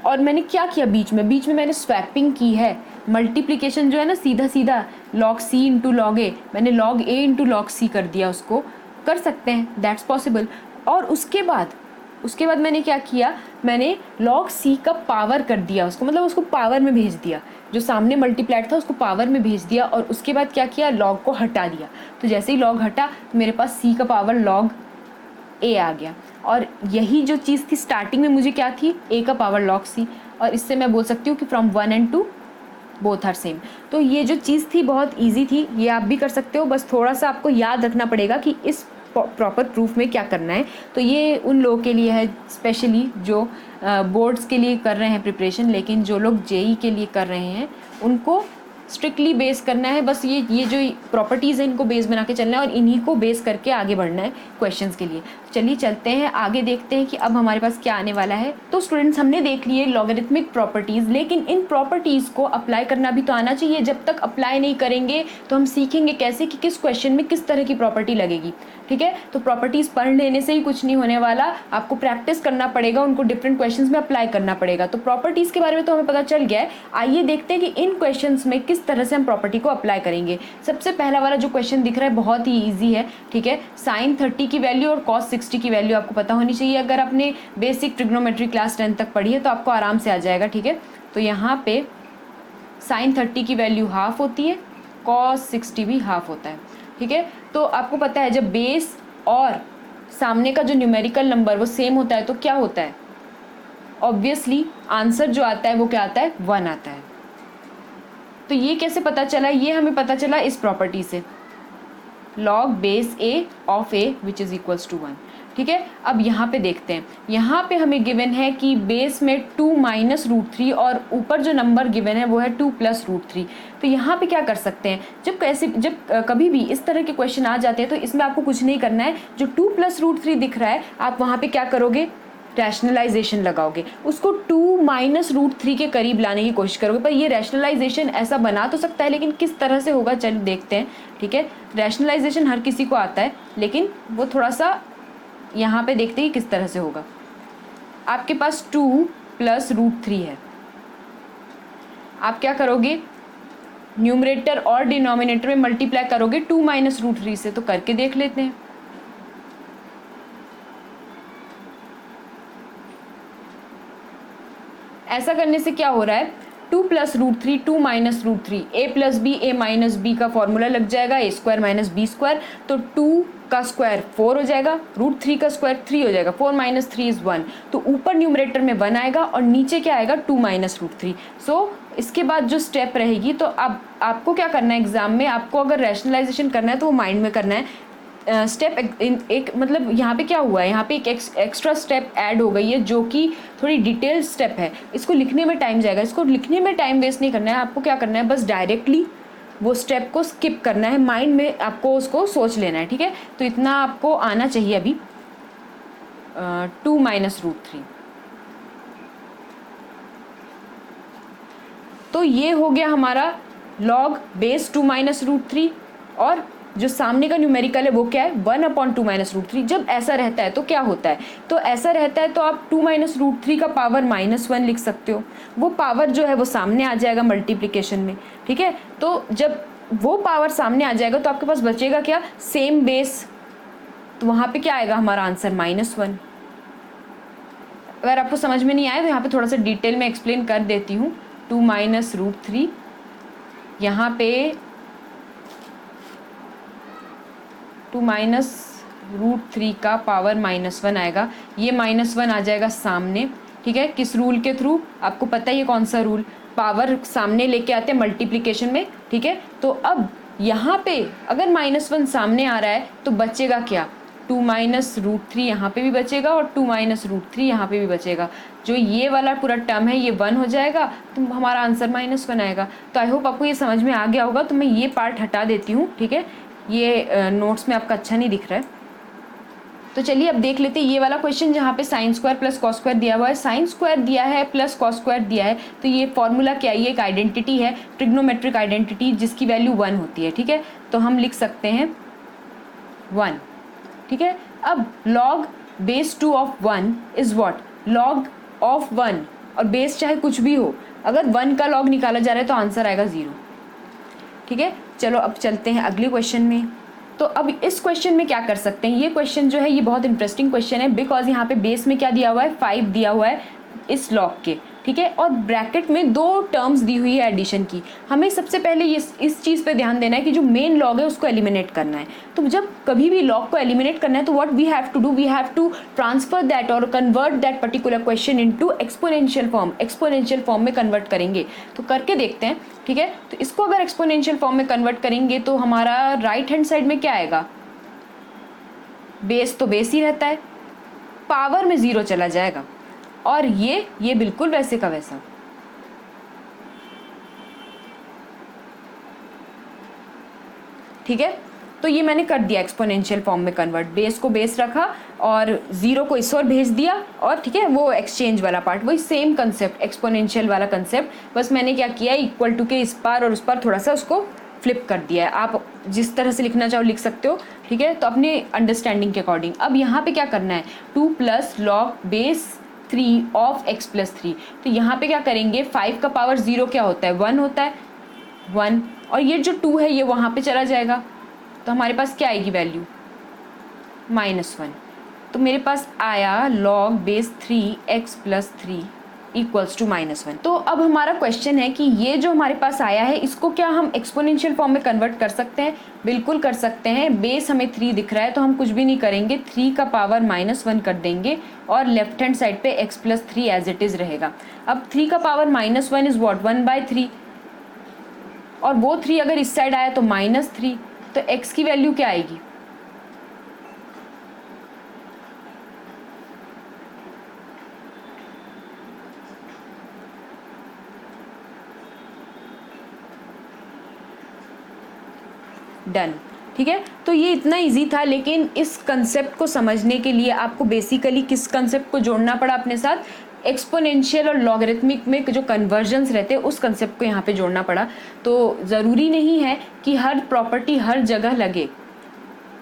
और मैंने क्या किया, बीच में मैंने स्वैपिंग की है। मल्टीप्लिकेशन जो है ना सीधा सीधा log c into log a, मैंने log a into log c कर दिया। उसको कर सकते हैं, दैट्स पॉसिबल। और उसके बाद मैंने क्या किया, मैंने log c का पावर कर दिया उसको, मतलब उसको पावर में भेज दिया। जो सामने मल्टीप्लाइड था उसको पावर में भेज दिया और उसके बाद क्या किया, log को हटा दिया। तो जैसे ही log हटा तो मेरे पास c का पावर log a आ गया। और यही जो चीज़ थी स्टार्टिंग में मुझे क्या थी, a का पावर log c। और इससे मैं बोल सकती हूँ कि from 1 and 2 both are same. तो ये जो चीज़ थी बहुत इजी थी, ये आप भी कर सकते हो। बस थोड़ा सा आपको याद रखना पड़ेगा कि इस प्रॉपर प्रूफ में क्या करना है। तो ये उन लोगों के लिए है स्पेशली जो बोर्ड्स के लिए कर रहे हैं प्रिपरेशन, लेकिन जो लोग जेई के लिए कर रहे हैं उनको स्ट्रिक्टली बेस करना है। बस ये जो प्रॉपर्टीज़ हैं इनको बेस बना के चलना है और इन्हीं को बेस करके आगे बढ़ना है क्वेश्चंस के लिए। चलिए चलते हैं आगे, देखते हैं कि अब हमारे पास क्या आने वाला है। तो स्टूडेंट्स, हमने देख लिए लॉगरिथमिक प्रॉपर्टीज़, लेकिन इन प्रॉपर्टीज़ को अप्लाई करना भी तो आना चाहिए। जब तक अप्लाई नहीं करेंगे तो हम सीखेंगे कैसे कि किस क्वेश्चन में किस तरह की प्रॉपर्टी लगेगी, ठीक है। तो प्रॉपर्टीज़ पढ़ लेने से ही कुछ नहीं होने वाला, आपको प्रैक्टिस करना पड़ेगा, उनको डिफरेंट क्वेश्चंस में अप्लाई करना पड़ेगा। तो प्रॉपर्टीज़ के बारे में तो हमें पता चल गया है। आइए देखते हैं कि इन क्वेश्चंस में किस तरह से हम प्रॉपर्टी को अप्लाई करेंगे। सबसे पहला वाला जो क्वेश्चन दिख रहा है बहुत ही ईजी है, ठीक है। sin 30 की वैल्यू और cos 60 की वैल्यू आपको पता होनी चाहिए। अगर आपने बेसिक ट्रिग्नोमेट्री क्लास 10 तक पढ़ी है तो आपको आराम से आ जाएगा, ठीक है। तो यहाँ पे sin 30 की वैल्यू हाफ होती है, cos 60 भी हाफ होता है, ठीक है। तो आपको पता है जब बेस और सामने का जो न्यूमेरिकल नंबर वो सेम होता है तो क्या होता है, ऑब्वियसली आंसर जो आता है वो क्या आता है, 1 आता है। तो ये कैसे पता चला, ये हमें पता चला इस प्रॉपर्टी से, log base a of a which is equals to 1, ठीक है। अब यहाँ पे देखते हैं, यहाँ पे हमें गिवन है कि बेस में 2 माइनस रूट 3 और ऊपर जो नंबर गिवन है वो है 2 प्लस रूट 3। तो यहाँ पे क्या कर सकते हैं, जब कभी भी इस तरह के क्वेश्चन आ जाते हैं तो इसमें आपको कुछ नहीं करना है। जो 2 प्लस रूट 3 दिख रहा है आप वहाँ पे क्या करोगे, रैशनलाइजेशन लगाओगे, उसको 2 माइनस रूट 3 के करीब लाने की कोशिश करोगे। पर ये रैशनलाइजेशन ऐसा बना तो सकता है, लेकिन किस तरह से होगा चल देखते हैं, ठीक है। रैशनलाइजेशन हर किसी को आता है, लेकिन वो थोड़ा सा यहाँ पे देखते हैं किस तरह से होगा। आपके पास 2 प्लस रूट 3 है, आप क्या करोगे, न्यूमरेटर और डिनोमिनेटर में मल्टीप्लाई करोगे 2 माइनस रूट 3 से। तो करके देख लेते हैं। ऐसा करने से क्या हो रहा है, 2 plus root 3 2 minus root 3, a plus B a minus B का फॉर्मूला लग जाएगा, a square minus B square. तो 2 का स्क्वायर 4 हो जाएगा, रूट 3 का स्क्वायर 3 हो जाएगा, 4 माइनस 3 इज़ 1। तो ऊपर न्यूमरेटर में 1 आएगा और नीचे क्या आएगा, 2 माइनस रूट 3। सो इसके बाद जो स्टेप रहेगी, तो अब आपको क्या करना है एग्जाम में, आपको अगर रैशनलाइजेशन करना है तो वो माइंड में करना है। स्टेप एक मतलब यहाँ पे क्या हुआ है, यहाँ पे एक एक्स्ट्रा स्टेप ऐड हो गई है जो कि थोड़ी डिटेल स्टेप है। इसको लिखने में टाइम जाएगा, इसको लिखने में टाइम वेस्ट नहीं करना है। आपको क्या करना है, बस डायरेक्टली वो स्टेप को स्किप करना है, माइंड में आपको उसको सोच लेना है, ठीक है। तो इतना आपको आना चाहिए अभी, 2 माइनस रूट 3। तो ये हो गया हमारा log बेस 2 माइनस रूट 3, और जो सामने का न्यूमेरिकल है वो क्या है, 1/2 माइनस रूट 3। जब ऐसा रहता है तो क्या होता है, तो ऐसा रहता है तो आप 2 माइनस रूट 3 का पावर -1 लिख सकते हो। वो पावर जो है वो सामने आ जाएगा मल्टीप्लिकेशन में, ठीक है। तो जब वो पावर सामने आ जाएगा तो आपके पास बचेगा क्या, सेम बेस। तो वहाँ पे क्या आएगा हमारा आंसर, -1। अगर आपको समझ में नहीं आया तो यहाँ पे थोड़ा सा डिटेल में एक्सप्लेन कर देती हूँ। 2 माइनस रूट 3, यहाँ पे 2 माइनस रूट 3 का पावर -1 आएगा, ये -1 आ जाएगा सामने, ठीक है, किस रूल के थ्रू, आपको पता ही है कौन सा रूल, पावर सामने लेके आते हैं मल्टीप्लिकेशन में, ठीक है। तो अब यहाँ पे अगर -1 सामने आ रहा है तो बचेगा क्या, 2 माइनस रूट 3 यहाँ पे भी बचेगा और 2 माइनस रूट 3 यहाँ पे भी बचेगा। जो ये वाला पूरा टर्म है ये 1 हो जाएगा, तो हमारा आंसर -1 आएगा। तो आई होप आपको ये समझ में आ गया होगा। तो मैं ये पार्ट हटा देती हूँ, ठीक है, ये नोट्स में आपका अच्छा नहीं दिख रहा है। तो चलिए अब देख लेते हैं ये वाला क्वेश्चन जहाँ पे sine square plus cos square दिया हुआ है, साइन स्क्वायर दिया है प्लस कॉस स्क्वायर दिया है। तो ये फॉर्मूला क्या है, ये एक आइडेंटिटी है, ट्रिग्नोमेट्रिक आइडेंटिटी, जिसकी वैल्यू 1 होती है, ठीक है। तो हम लिख सकते हैं 1, ठीक है। अब log base 2 of 1 is what, log of 1, और बेस चाहे कुछ भी हो, अगर 1 का लॉग निकाला जा रहा है तो आंसर आएगा 0, ठीक है। चलो अब चलते हैं अगले क्वेश्चन में। तो अब इस क्वेश्चन में क्या कर सकते हैं, ये क्वेश्चन जो है ये बहुत इंटरेस्टिंग क्वेश्चन है, बिकॉज यहाँ पे बेस में क्या दिया हुआ है, 5 दिया हुआ है इस लॉग के, ठीक है, और ब्रैकेट में 2 टर्म्स दी हुई है एडिशन की। हमें सबसे पहले इस चीज़ पे ध्यान देना है कि जो मेन लॉग है उसको एलिमिनेट करना है। तो जब कभी भी लॉग को एलिमिनेट करना है तो what we have to do, we have to transfer that और convert that particular question into exponential form, exponential form में कन्वर्ट करेंगे। तो करके देखते हैं, ठीक है। तो इसको अगर एक्सपोनेंशियल फॉर्म में कन्वर्ट करेंगे तो हमारा राइट हैंड साइड में क्या आएगा, बेस तो बेस ही रहता है, पावर में 0 चला जाएगा, और ये बिल्कुल वैसे का वैसा, ठीक है। तो ये मैंने कर दिया एक्सपोनेंशियल फॉर्म में कन्वर्ट, बेस को बेस रखा और 0 को इस ओर भेज दिया, और ठीक है वो एक्सचेंज वाला पार्ट, वही सेम कंसेप्ट, एक्सपोनेंशियल वाला कंसेप्ट, बस मैंने क्या किया, इक्वल टू के इस पार और उस पार थोड़ा सा उसको फ्लिप कर दिया है। आप जिस तरह से लिखना चाहो लिख सकते हो, ठीक है, तो अपने अंडरस्टैंडिंग के अकॉर्डिंग। अब यहाँ पे क्या करना है, 2 plus log base 3 of x plus 3। तो यहाँ पे क्या करेंगे, 5 का पावर 0 क्या होता है, 1 होता है, 1, और ये जो 2 है ये वहाँ पे चला जाएगा, तो हमारे पास क्या आएगी वैल्यू, -1। तो मेरे पास आया log base 3x plus 3 equals to -1। तो अब हमारा क्वेश्चन है कि ये जो हमारे पास आया है इसको क्या हम एक्सपोनेंशियल फॉर्म में कन्वर्ट कर सकते हैं, बिल्कुल कर सकते हैं। बेस हमें 3 दिख रहा है तो हम कुछ भी नहीं करेंगे, 3 का पावर -1 कर देंगे और लेफ्ट हैंड साइड पे x plus 3 as it is रहेगा। अब 3 का पावर -1 इज़ वॉट, 1/3, और वो 3 अगर इस साइड आया तो -3, तो x की वैल्यू क्या आएगी, डन, ठीक है। तो ये इतना इजी था, लेकिन इस कंसेप्ट को समझने के लिए आपको बेसिकली किस कंसेप्ट को जोड़ना पड़ा अपने साथ, एक्सपोनेंशियल और लॉगरिथमिक में जो कन्वर्जन्स रहते हैं उस कंसेप्ट को यहाँ पे जोड़ना पड़ा। तो ज़रूरी नहीं है कि हर प्रॉपर्टी हर जगह लगे,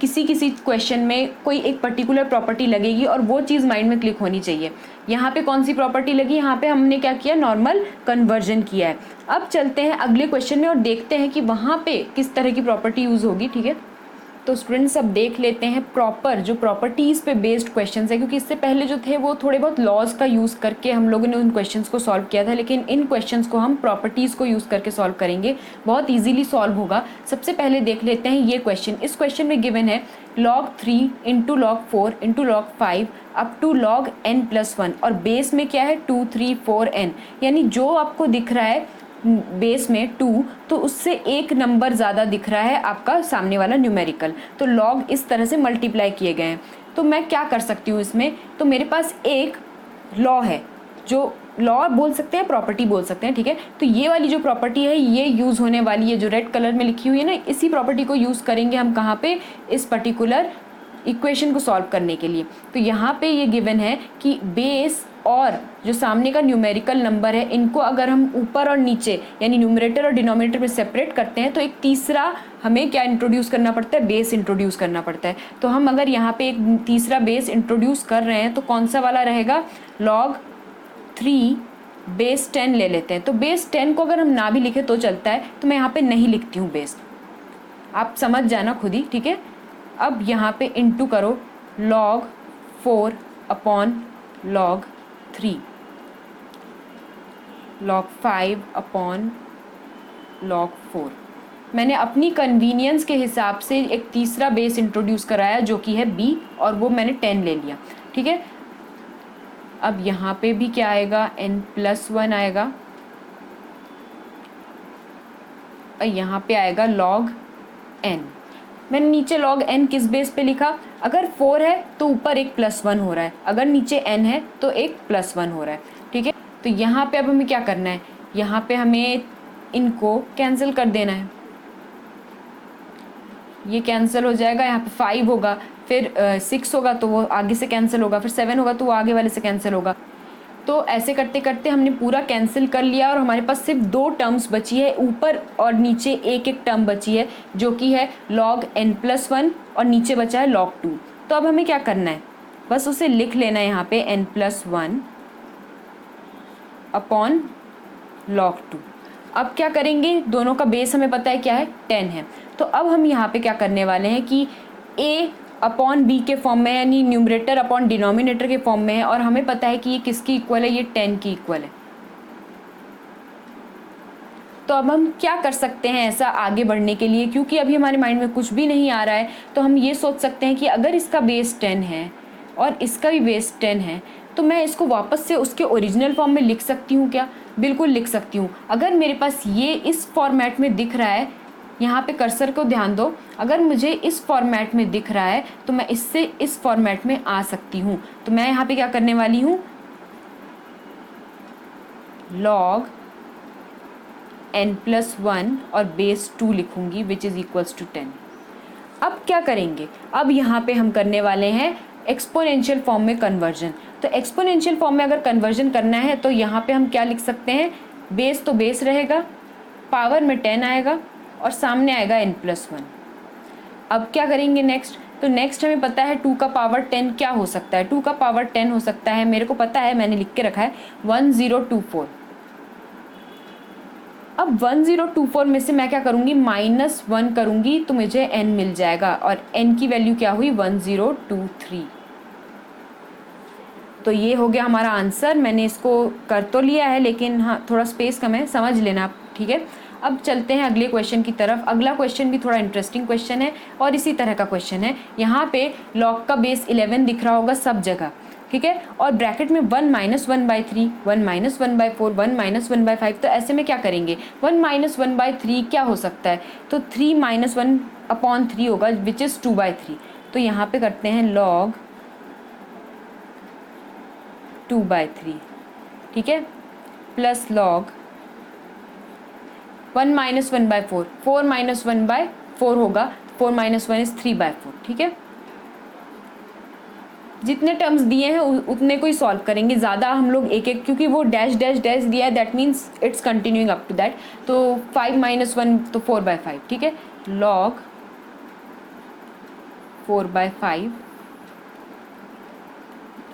किसी किसी क्वेश्चन में कोई एक पर्टिकुलर प्रॉपर्टी लगेगी और वो चीज़ माइंड में क्लिक होनी चाहिए। यहाँ पे कौन सी प्रॉपर्टी लगी, यहाँ पे हमने क्या किया, नॉर्मल कन्वर्जन किया है। अब चलते हैं अगले क्वेश्चन में और देखते हैं कि वहाँ पे किस तरह की प्रॉपर्टी यूज़ होगी, ठीक है। तो स्टूडेंट्स अब देख लेते हैं प्रॉपर जो प्रॉपर्टीज़ पे बेस्ड क्वेश्चंस है, क्योंकि इससे पहले जो थे वो थोड़े बहुत लॉज का यूज़ करके हम लोगों ने उन क्वेश्चंस को सॉल्व किया था, लेकिन इन क्वेश्चंस को हम प्रॉपर्टीज़ को यूज़ करके सॉल्व करेंगे, बहुत ईजीली सॉल्व होगा। सबसे पहले देख लेते हैं ये क्वेश्चन। इस क्वेश्चन में गिवन है log 3 into log 4 into log 5 up to log n+1, और बेस में क्या है 2, 3, 4, n, यानी जो आपको दिख रहा है बेस में 2 तो उससे एक नंबर ज़्यादा दिख रहा है आपका सामने वाला न्यूमेरिकल। तो लॉग इस तरह से मल्टीप्लाई किए गए हैं। तो मैं क्या कर सकती हूँ इसमें, तो मेरे पास एक लॉ है, जो लॉ बोल सकते हैं, प्रॉपर्टी बोल सकते हैं, ठीक है। तो ये वाली जो प्रॉपर्टी है ये यूज़ होने वाली है, जो रेड कलर में लिखी हुई है ना, इसी प्रॉपर्टी को यूज़ करेंगे हम कहाँ पे, इस पर्टिकुलर इक्वेशन को सॉल्व करने के लिए। तो यहाँ पे ये गिवन है कि बेस और जो सामने का न्यूमेरिकल नंबर है इनको अगर हम ऊपर और नीचे यानी न्यूमरेटर और डिनोमिनेटर में सेपरेट करते हैं तो एक तीसरा हमें क्या इंट्रोड्यूस करना पड़ता है, बेस इंट्रोड्यूस करना पड़ता है। तो हम अगर यहाँ पे एक तीसरा बेस इंट्रोड्यूस कर रहे हैं तो कौन सा वाला रहेगा, log 3 बेस 10 ले लेते हैं। तो बेस 10 को अगर हम ना भी लिखे तो चलता है, तो मैं यहाँ पे नहीं लिखती हूँ बेस, आप समझ जाना खुद ही, ठीक है। अब यहाँ पे इंटू करो log 4 upon log 3, log 5 upon log 4। मैंने अपनी कन्वीनियंस के हिसाब से एक तीसरा बेस इंट्रोड्यूस कराया जो कि है b, और वो मैंने 10 ले लिया, ठीक है। अब यहाँ पे भी क्या आएगा, n+1 आएगा, और यहाँ पे आएगा log n। मैंने नीचे log n किस बेस पे लिखा, अगर 4 है तो ऊपर एक +1 हो रहा है, अगर नीचे n है तो एक +1 हो रहा है, ठीक है। तो यहाँ पे अब हमें क्या करना है, यहाँ पे हमें इनको कैंसिल कर देना है, ये कैंसिल हो जाएगा, यहाँ पे 5 होगा, फिर 6 होगा तो वो आगे से कैंसिल होगा, फिर 7 होगा तो वो आगे वाले से कैंसिल होगा। तो ऐसे करते करते हमने पूरा कैंसिल कर लिया और हमारे पास सिर्फ 2 टर्म्स बची है, ऊपर और नीचे एक एक टर्म बची है, जो कि है log n+1 और नीचे बचा है log 2। तो अब हमें क्या करना है, बस उसे लिख लेना है यहाँ पे n+1 अपॉन log 2। अब क्या करेंगे, दोनों का बेस हमें पता है क्या है, 10 है। तो अब हम यहाँ पे क्या करने वाले हैं कि a अपॉन बी के फॉर्म में, यानी न्यूमरेटर अपॉन डिनोमिनेटर के फॉर्म में है, और हमें पता है कि ये किसकी इक्वल है, ये 10 की इक्वल है। तो अब हम क्या कर सकते हैं ऐसा आगे बढ़ने के लिए, क्योंकि अभी हमारे माइंड में कुछ भी नहीं आ रहा है, तो हम ये सोच सकते हैं कि अगर इसका बेस 10 है और इसका भी बेस 10 है, तो मैं इसको वापस से उसके ओरिजिनल फॉर्म में लिख सकती हूँ क्या, बिल्कुल लिख सकती हूँ। अगर मेरे पास ये इस फॉर्मेट में दिख रहा है, यहाँ पे कर्सर को ध्यान दो, अगर मुझे इस फॉर्मेट में दिख रहा है तो मैं इससे इस फॉर्मेट में आ सकती हूँ। तो मैं यहाँ पे क्या करने वाली हूँ, log n+1 और बेस 2 लिखूंगी, विच इज़ इक्वल्स टू 10। अब क्या करेंगे, अब यहाँ पे हम करने वाले हैं एक्सपोनेंशियल फॉर्म में कन्वर्जन। तो एक्सपोनेंशियल फॉर्म में अगर कन्वर्जन करना है तो यहाँ पे हम क्या लिख सकते हैं, बेस तो बेस रहेगा, पावर में 10 आएगा और सामने आएगा n+1। अब क्या करेंगे नेक्स्ट, तो नेक्स्ट हमें पता है 2 का पावर 10 क्या हो सकता है, 2 का पावर 10 हो सकता है, मेरे को पता है, मैंने लिख के रखा है 1024। अब 1024 में से मैं क्या करूँगी, -1 करूँगी तो मुझे n मिल जाएगा, और n की वैल्यू क्या हुई, 1023। तो ये हो गया हमारा आंसर। मैंने इसको कर तो लिया है, लेकिन हाँ थोड़ा स्पेस कम है, समझ लेना आप, ठीक है। अब चलते हैं अगले क्वेश्चन की तरफ। अगला क्वेश्चन भी थोड़ा इंटरेस्टिंग क्वेश्चन है और इसी तरह का क्वेश्चन है। यहाँ पे log का बेस 11 दिख रहा होगा सब जगह, ठीक है, और ब्रैकेट में 1 - 1/3, 1 - 1/4, 1 - 1/5। तो ऐसे में क्या करेंगे, 1 - 1/3 क्या हो सकता है, तो 3 - 1/3 होगा, विच इज़ 2/3। तो यहाँ पे करते हैं log 2/3, ठीक है, प्लस log 1 - 1/4, 4 - 1/4 होगा, 4 - 1 इज़ 3/4, ठीक है। जितने टर्म्स दिए हैं उतने को ही सॉल्व करेंगे, ज़्यादा हम लोग एक एक, क्योंकि वो डैश डैश डैश दिया है, that means it's continuing up to that. तो 5 - 1 तो 4/5, ठीक है, log 4/5।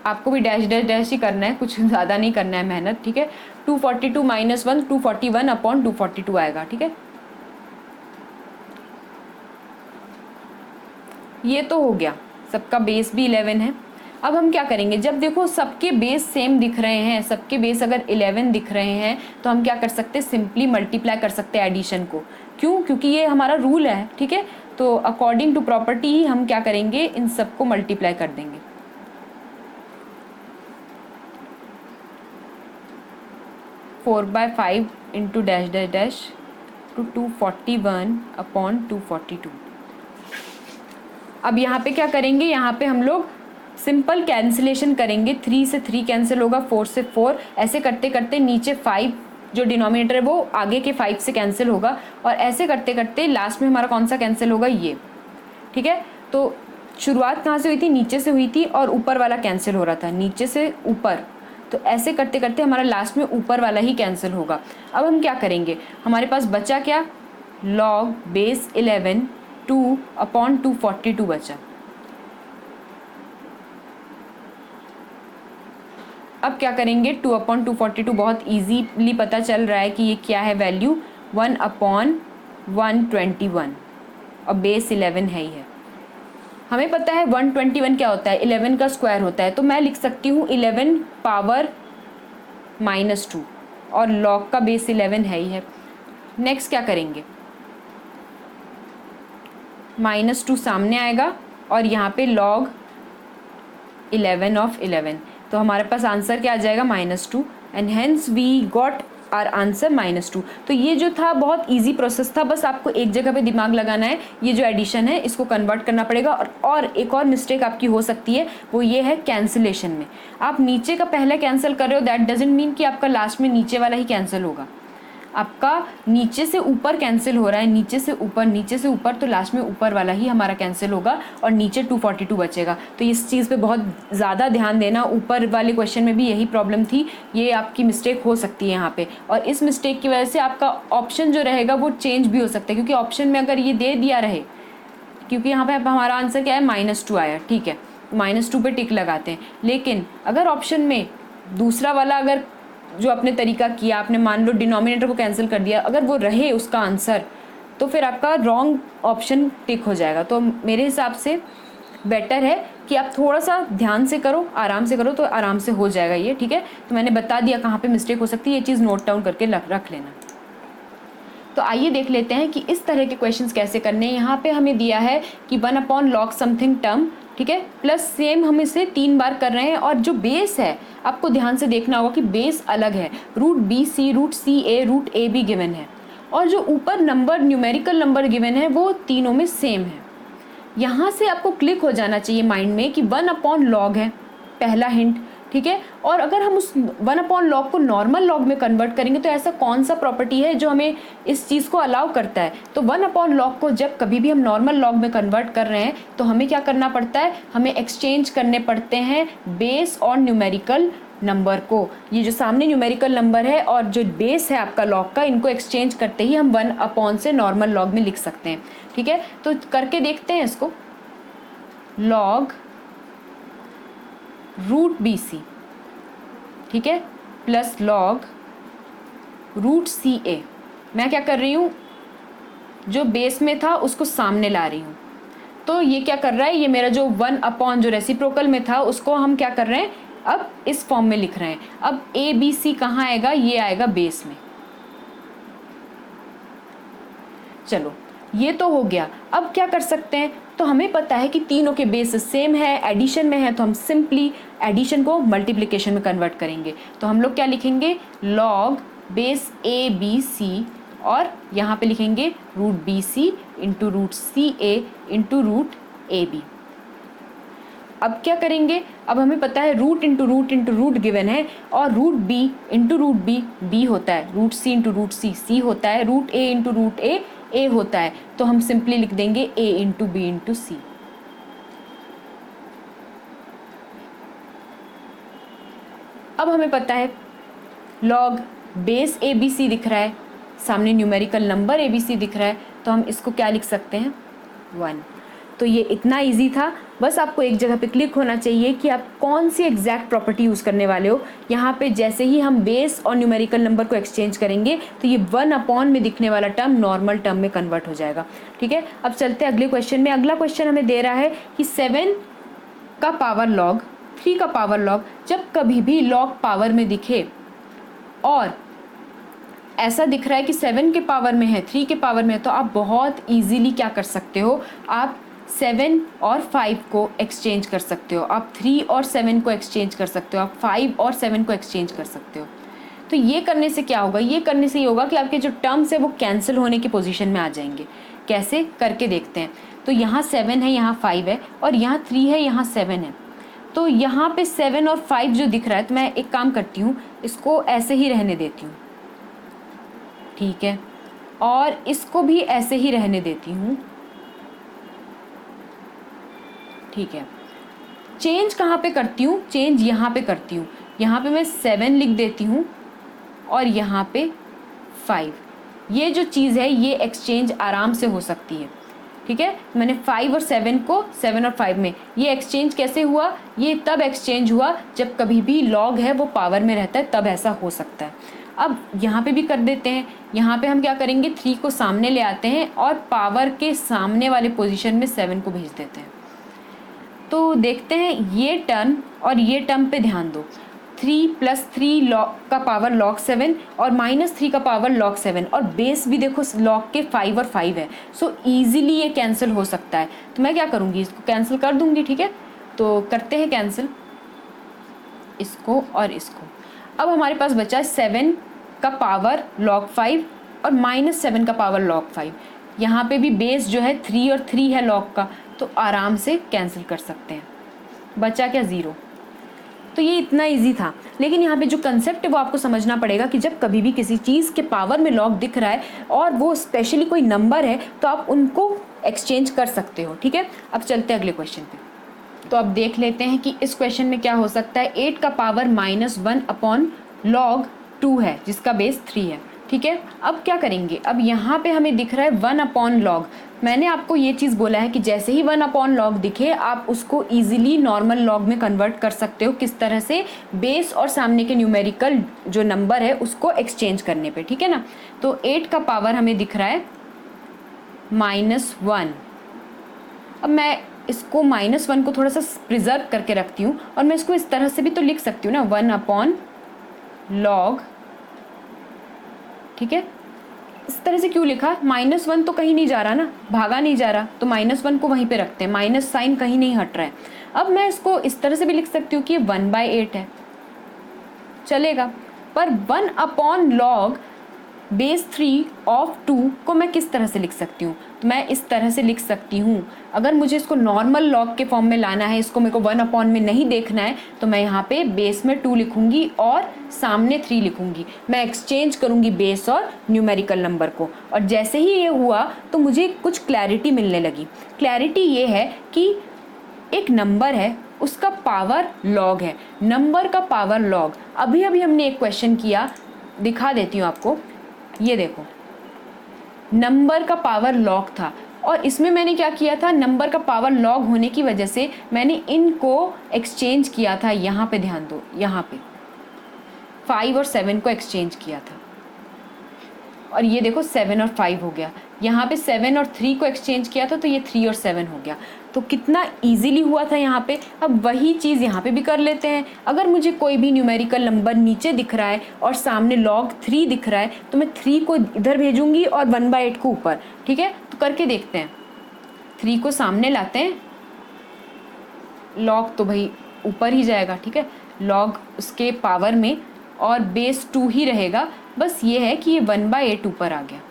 आपको भी डैश डैश डैश ही करना है, कुछ ज़्यादा नहीं करना है मेहनत, ठीक है। 242 - 1 241 अपॉन 242 आएगा, ठीक है। ये तो हो गया, सबका बेस भी 11 है। अब हम क्या करेंगे, जब देखो सबके बेस सेम दिख रहे हैं, सबके बेस अगर 11 दिख रहे हैं, तो हम क्या कर सकते हैं, सिंपली मल्टीप्लाई कर सकते हैं एडिशन को। क्यों, क्योंकि ये हमारा रूल है, ठीक है। तो अकॉर्डिंग टू प्रॉपर्टी ही हम क्या करेंगे, इन सबको मल्टीप्लाई कर देंगे। Four by 5 into dash dash dash to 241 upon 242। अब यहाँ पे क्या करेंगे, यहाँ पे हम लोग सिंपल कैंसिलेशन करेंगे, 3 से 3 कैंसिल होगा, 4 से 4, ऐसे करते करते नीचे 5 जो डिनोमिनेटर है वो आगे के 5 से कैंसिल होगा, और ऐसे करते करते लास्ट में हमारा कौन सा कैंसिल होगा, ये, ठीक है। तो शुरुआत कहाँ से हुई थी, नीचे से हुई थी, और ऊपर वाला कैंसिल हो रहा था नीचे से ऊपर। तो ऐसे करते करते हमारा लास्ट में ऊपर वाला ही कैंसिल होगा। अब हम क्या करेंगे, हमारे पास बचा क्या, log बेस 11 2 अपॉन 242 बचा। अब क्या करेंगे, 2 अपॉन 242 बहुत ईजीली पता चल रहा है कि ये क्या है वैल्यू, 1 अपॉन 121, और बेस 11 है ही है। हमें पता है 121 क्या होता है, 11 का स्क्वायर होता है, तो मैं लिख सकती हूँ 11 पावर -2, और log का बेस 11 है ही है। नेक्स्ट क्या करेंगे, -2 सामने आएगा, और यहाँ पे log 11 ऑफ 11, तो हमारे पास आंसर क्या आ जाएगा -2 and hence we got our answer -2। तो ये जो था बहुत इजी प्रोसेस था, बस आपको एक जगह पे दिमाग लगाना है, ये जो एडिशन है इसको कन्वर्ट करना पड़ेगा। और एक और मिस्टेक आपकी हो सकती है, वो ये है कैंसिलेशन में। आप नीचे का पहले कैंसिल कर रहे हो, दैट डजंट मीन कि आपका लास्ट में नीचे वाला ही कैंसिल होगा। आपका नीचे से ऊपर कैंसिल हो रहा है, नीचे से ऊपर, तो लास्ट में ऊपर वाला ही हमारा कैंसिल होगा और नीचे 242 बचेगा। तो इस चीज़ पे बहुत ज़्यादा ध्यान देना। ऊपर वाले क्वेश्चन में भी यही प्रॉब्लम थी, ये आपकी मिस्टेक हो सकती है यहाँ पे, और इस मिस्टेक की वजह से आपका ऑप्शन जो रहेगा वो चेंज भी हो सकता है, क्योंकि ऑप्शन में अगर ये दे दिया रहे, क्योंकि यहाँ पे हमारा आंसर क्या है -2 आया, ठीक है, -2 पे टिक लगाते हैं। लेकिन अगर ऑप्शन में दूसरा वाला अगर जो आपने तरीका किया, आपने मान लो डिनोमिनेटर को कैंसिल कर दिया, अगर वो रहे उसका आंसर, तो फिर आपका रॉन्ग ऑप्शन टिक हो जाएगा। तो मेरे हिसाब से बेटर है कि आप थोड़ा सा ध्यान से करो, आराम से करो, तो आराम से हो जाएगा ये, ठीक है। तो मैंने बता दिया कहाँ पे मिस्टेक हो सकती है, ये चीज़ नोट डाउन करके रख लेना। तो आइए देख लेते हैं कि इस तरह के क्वेश्चंस कैसे करने हैं। यहाँ पे हमें दिया है कि 1/log समथिंग टर्म, ठीक है, प्लस सेम हम इसे 3 बार कर रहे हैं, और जो बेस है आपको ध्यान से देखना होगा कि बेस अलग है, √BC, √CA, √AB गिवन है, और जो ऊपर नंबर न्यूमेरिकल नंबर गिवन है वो तीनों में सेम है। यहाँ से आपको क्लिक हो जाना चाहिए माइंड में कि 1/log है, पहला हिंट, ठीक है। और अगर हम उस 1/log को नॉर्मल लॉग में कन्वर्ट करेंगे तो ऐसा कौन सा प्रॉपर्टी है जो हमें इस चीज़ को अलाउ करता है। तो 1/log को जब कभी भी हम नॉर्मल लॉग में कन्वर्ट कर रहे हैं तो हमें क्या करना पड़ता है, हमें एक्सचेंज करने पड़ते हैं बेस और न्यूमेरिकल नंबर को। ये जो सामने न्यूमेरिकल नंबर है और जो बेस है आपका लॉग का, इनको एक्सचेंज करते ही हम 1/ से नॉर्मल लॉग में लिख सकते हैं, ठीक है। तो करके देखते हैं इसको। log √BC, ठीक है, प्लस log √CA। मैं क्या कर रही हूँ, जो बेस में था उसको सामने ला रही हूँ। तो ये क्या कर रहा है, ये मेरा जो 1/ जो रेसिप्रोकल में था उसको हम क्या कर रहे हैं, अब इस फॉर्म में लिख रहे हैं। अब ABC कहाँ आएगा, ये आएगा बेस में। चलो ये तो हो गया। अब क्या कर सकते हैं, तो हमें पता है कि तीनों के बेस सेम है, एडिशन में है, तो हम सिंपली एडिशन को मल्टीप्लिकेशन में कन्वर्ट करेंगे। तो हम लोग क्या लिखेंगे, log बेस ABC, और यहाँ पे लिखेंगे √BC into √CA into √AB। अब क्या करेंगे, अब हमें पता है रूट इंटू रूट गिवन है, और √B इंटू √B B होता है, √C इंटू √C C होता है, √A इंटू √A A होता है। तो हम सिंपली लिख देंगे A into B into C। अब हमें पता है log बेस ABC दिख रहा है, सामने न्यूमेरिकल नंबर ABC दिख रहा है, तो हम इसको क्या लिख सकते हैं, 1। तो ये इतना इजी था, बस आपको एक जगह पे क्लिक होना चाहिए कि आप कौन सी एग्जैक्ट प्रॉपर्टी यूज़ करने वाले हो। यहाँ पे जैसे ही हम बेस और न्यूमेरिकल नंबर को एक्सचेंज करेंगे तो ये 1/ में दिखने वाला टर्म नॉर्मल टर्म में कन्वर्ट हो जाएगा, ठीक है। अब चलते हैं अगले क्वेश्चन में। अगला क्वेश्चन हमें दे रहा है कि 7 का पावर लॉग 3 का पावर लॉग, जब कभी भी लॉग पावर में दिखे और ऐसा दिख रहा है कि 7 के पावर में है, 3 के पावर में है, तो आप बहुत ईजीली क्या कर सकते हो, आप 7 और 5 को एक्सचेंज कर सकते हो, आप 3 और 7 को एक्सचेंज कर सकते हो, आप 5 और 7 को एक्सचेंज कर सकते हो। तो ये करने से क्या होगा, ये करने से ये होगा कि आपके जो टर्म्स है वो कैंसिल होने की पोजीशन में आ जाएंगे। कैसे करके देखते हैं। तो यहाँ 7 है, यहाँ 5 है, और यहाँ 3 है, यहाँ 7 है। तो यहाँ पे 7 और 5 जो दिख रहा है, तो मैं एक काम करती हूँ, इसको ऐसे ही रहने देती हूँ, ठीक है, और इसको भी ऐसे ही रहने देती हूँ, ठीक है। चेंज कहाँ पे करती हूँ, चेंज यहाँ पे करती हूँ। यहाँ पे मैं 7 लिख देती हूँ और यहाँ पे 5। ये जो चीज़ है ये एक्सचेंज आराम से हो सकती है, ठीक है। मैंने 5 और 7 को 7 और 5 में, ये एक्सचेंज कैसे हुआ, ये तब एक्सचेंज हुआ जब कभी भी लॉग है वो पावर में रहता है, तब ऐसा हो सकता है। अब यहाँ पे भी कर देते हैं। यहाँ पे हम क्या करेंगे, 3 को सामने ले आते हैं और पावर के सामने वाले पोजीशन में 7 को भेज देते हैं। तो देखते हैं ये टर्म और ये टर्म पे ध्यान दो। 3 + 3 लॉग का पावर log 7 और -3 का पावर log 7, और बेस भी देखो log के 5 और 5 है। सो ईजिली ये कैंसिल हो सकता है। तो मैं क्या करूँगी, इसको कैंसिल कर दूँगी, ठीक है। तो करते हैं कैंसिल। इसको और इसको। अब हमारे पास बचा 7 का पावर log 5 और -7 का पावर log 5। यहाँ पे भी बेस जो है 3 और 3 है log का, तो आराम से कैंसिल कर सकते हैं। बचा क्या? 0। तो ये इतना इजी था, लेकिन यहाँ पे जो कंसेप्ट है वो आपको समझना पड़ेगा कि जब कभी भी किसी चीज़ के पावर में लॉग दिख रहा है और वो स्पेशली कोई नंबर है तो आप उनको एक्सचेंज कर सकते हो। ठीक है, अब चलते हैं अगले क्वेश्चन पे। तो अब देख लेते हैं कि इस क्वेश्चन में क्या हो सकता है। 8 का पावर -1 अपॉन log 2 है जिसका बेस 3 है। ठीक है, अब क्या करेंगे? अब यहाँ पे हमें दिख रहा है 1 अपॉन लॉग। मैंने आपको ये चीज़ बोला है कि जैसे ही 1 अपॉन लॉग दिखे आप उसको ईजिली नॉर्मल लॉग में कन्वर्ट कर सकते हो। किस तरह से? बेस और सामने के न्यूमेरिकल जो नंबर है उसको एक्सचेंज करने पे। ठीक है ना, तो 8 का पावर हमें दिख रहा है -1। अब मैं इसको -1 को थोड़ा सा प्रिजर्व करके रखती हूँ और मैं इसको इस तरह से भी तो लिख सकती हूँ ना, 1 अपॉन लॉग। ठीक है, इस तरह से क्यों लिखा? -1 तो कहीं नहीं जा रहा ना, भागा नहीं जा रहा, तो -1 को वहीं पे रखते हैं, माइनस साइन कहीं नहीं हट रहा है। अब मैं इसको इस तरह से भी लिख सकती हूँ कि ये 1/8 है, चलेगा। पर 1 अपॉन लॉग बेस 3 ऑफ 2 को मैं किस तरह से लिख सकती हूँ? तो मैं इस तरह से लिख सकती हूँ। अगर मुझे इसको नॉर्मल लॉग के फॉर्म में लाना है, इसको मेरे को 1 अपॉन में नहीं देखना है, तो मैं यहाँ पे बेस में 2 लिखूंगी और सामने 3 लिखूंगी। मैं एक्सचेंज करूंगी बेस और न्यूमेरिकल नंबर को, और जैसे ही ये हुआ तो मुझे कुछ क्लैरिटी मिलने लगी। क्लैरिटी ये है कि एक नंबर है, उसका पावर लॉग है, नंबर का पावर लॉग। अभी अभी हमने एक क्वेश्चन किया, दिखा देती हूँ आपको। ये देखो, नंबर का पावर लॉग था और इसमें मैंने क्या किया था, नंबर का पावर लॉग होने की वजह से मैंने इनको एक्सचेंज किया था। यहाँ पे ध्यान दो, यहाँ पे 5 और 7 को एक्सचेंज किया था, और ये देखो 7 और 5 हो गया। यहाँ पे 7 और 3 को एक्सचेंज किया था, तो ये 3 और 7 हो गया। तो कितना इजीली हुआ था यहाँ पे। अब वही चीज़ यहाँ पे भी कर लेते हैं। अगर मुझे कोई भी न्यूमेरिकल नंबर नीचे दिख रहा है और सामने log 3 दिख रहा है, तो मैं 3 को इधर भेजूंगी और 1/8 को ऊपर। ठीक है, तो करके देखते हैं। 3 को सामने लाते हैं, log तो भाई ऊपर ही जाएगा। ठीक है, log उसके पावर में और बेस 2 ही रहेगा। बस ये है कि ये 1/8 ऊपर आ गया।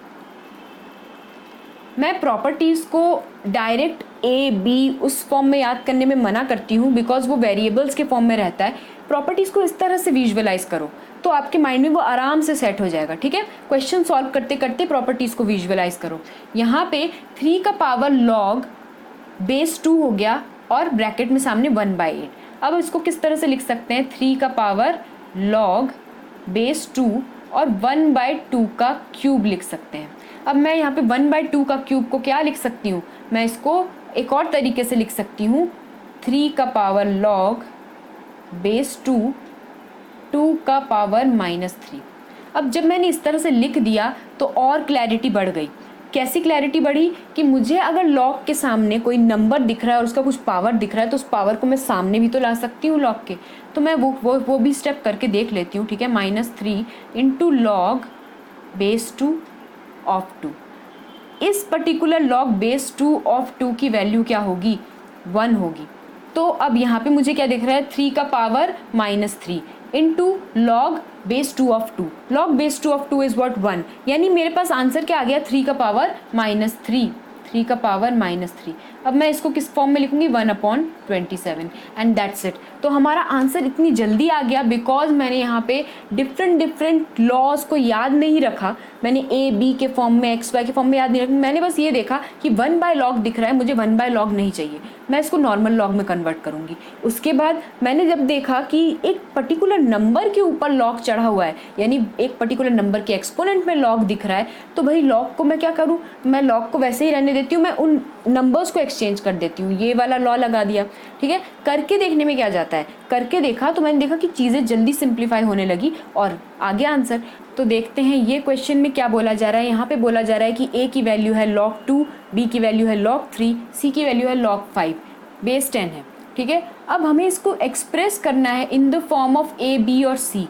मैं प्रॉपर्टीज़ को डायरेक्ट ए बी उस फॉर्म में याद करने में मना करती हूँ, बिकॉज वो वेरिएबल्स के फॉर्म में रहता है। प्रॉपर्टीज़ को इस तरह से विजुअलाइज करो तो आपके माइंड में वो आराम से सेट हो जाएगा। ठीक है, क्वेश्चन सॉल्व करते करते प्रॉपर्टीज़ को विजुअलाइज करो। यहाँ पे 3 का पावर लॉग बेस 2 हो गया और ब्रैकेट में सामने 1/8। अब इसको किस तरह से लिख सकते हैं? 3 का पावर लॉग बेस 2 और 1/2 का क्यूब लिख सकते हैं। अब मैं यहाँ पे 1/2 का क्यूब को क्या लिख सकती हूँ? मैं इसको एक और तरीके से लिख सकती हूँ, 3 का पावर लॉग बेस 2 2 का पावर -3। अब जब मैंने इस तरह से लिख दिया तो और क्लैरिटी बढ़ गई। कैसी क्लैरिटी बढ़ी कि मुझे अगर लॉग के सामने कोई नंबर दिख रहा है और उसका कुछ पावर दिख रहा है, तो उस पावर को मैं सामने भी तो ला सकती हूँ लॉग के। तो मैं वो भी स्टेप करके देख लेती हूँ। ठीक है, -3 इंटू लॉग बेस 2 ऑफ 2। इस पर्टिकुलर लॉग बेस 2 ऑफ 2 की वैल्यू क्या होगी? 1 होगी। तो अब यहाँ पे मुझे क्या दिख रहा है? 3 का power -3 into log base 2 of 2। Log base 2 of 2 is what? 1। यानी मेरे पास आंसर क्या आ गया? 3 का पावर -3। 3 का पावर -3। अब मैं इसको किस फॉर्म में लिखूंगी? 1/27 एंड दैट्स इट। तो हमारा आंसर इतनी जल्दी आ गया बिकॉज मैंने यहाँ पे डिफरेंट लॉज को याद नहीं रखा। मैंने ए बी के फॉर्म में, एक्स वाई के फॉर्म में याद नहीं रखा। मैंने बस ये देखा कि 1/log दिख रहा है, मुझे 1/log नहीं चाहिए, मैं इसको नॉर्मल लॉग में कन्वर्ट करूँगी। उसके बाद मैंने जब देखा कि एक पर्टिकुलर नंबर के ऊपर लॉग चढ़ा हुआ है, यानी एक पर्टिकुलर नंबर के एक्सपोनेंट में लॉग दिख रहा है, तो भाई लॉग को मैं क्या करूँ? मैं लॉग को वैसे ही रहने देती हूँ, मैं उन नंबर्स को एक्सचेंज कर देती हूँ। ये वाला लॉ लगा दिया। ठीक है, करके देखने में क्या जाता है? करके देखा तो मैंने देखा कि चीज़ें जल्दी सिंप्लीफाई होने लगी और आ गया आंसर। तो देखते हैं ये क्वेश्चन में क्या बोला जा रहा है। यहाँ पे बोला जा रहा है कि ए की वैल्यू है log 2, बी की वैल्यू है log 3, सी की वैल्यू है log 5, बेस 10 है। ठीक है, अब हमें इसको एक्सप्रेस करना है in the form of A B और सी,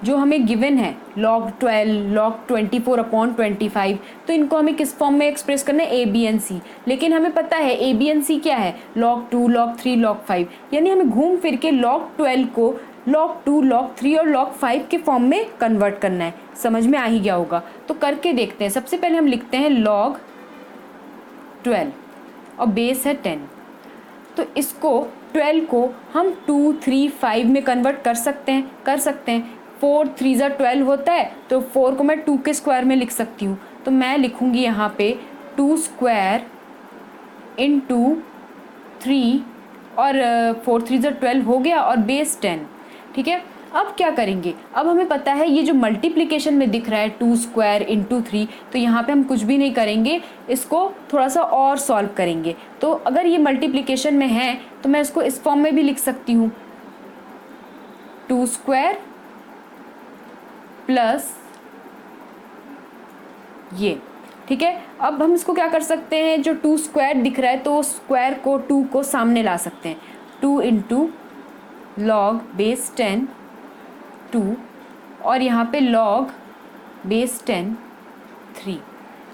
जो हमें गिवन है log 12, log 24/25। तो इनको हमें किस फॉर्म में एक्सप्रेस करना है? ए बी एंड सी। लेकिन हमें पता है ए बी एंड सी क्या है? log 2, log 3, log 5। यानी हमें घूम फिर के log 12 को log 2, log 3 और log 5 के फॉर्म में कन्वर्ट करना है। समझ में आ ही गया होगा, तो करके देखते हैं। सबसे पहले हम लिखते हैं log 12 और बेस है 10। तो इसको 12 को हम 2, 3, 5 में कन्वर्ट कर सकते हैं, 4 3 12 होता है, तो 4 को मैं 2 के स्क्वायर में लिख सकती हूँ। तो मैं लिखूँगी यहाँ पे 2 स्क्वायर इंटू 3 और 4 3 12 हो गया और बेस 10। ठीक है, अब क्या करेंगे, अब हमें पता है ये जो मल्टीप्लिकेशन में दिख रहा है 2 स्क्वायर इंटू 3, तो यहाँ पे हम कुछ भी नहीं करेंगे, इसको थोड़ा सा और सॉल्व करेंगे। तो अगर ये मल्टीप्लिकेशन में है तो मैं इसको इस फॉर्म में भी लिख सकती हूँ, 2 स्क्वायर प्लस ये। ठीक है, अब हम इसको क्या कर सकते हैं, जो 2 स्क्वायर दिख रहा है तो स्क्वायर को 2 को सामने ला सकते हैं। 2 इंटू लॉग बेस 10 2 और यहाँ पे लॉग बेस 10 3।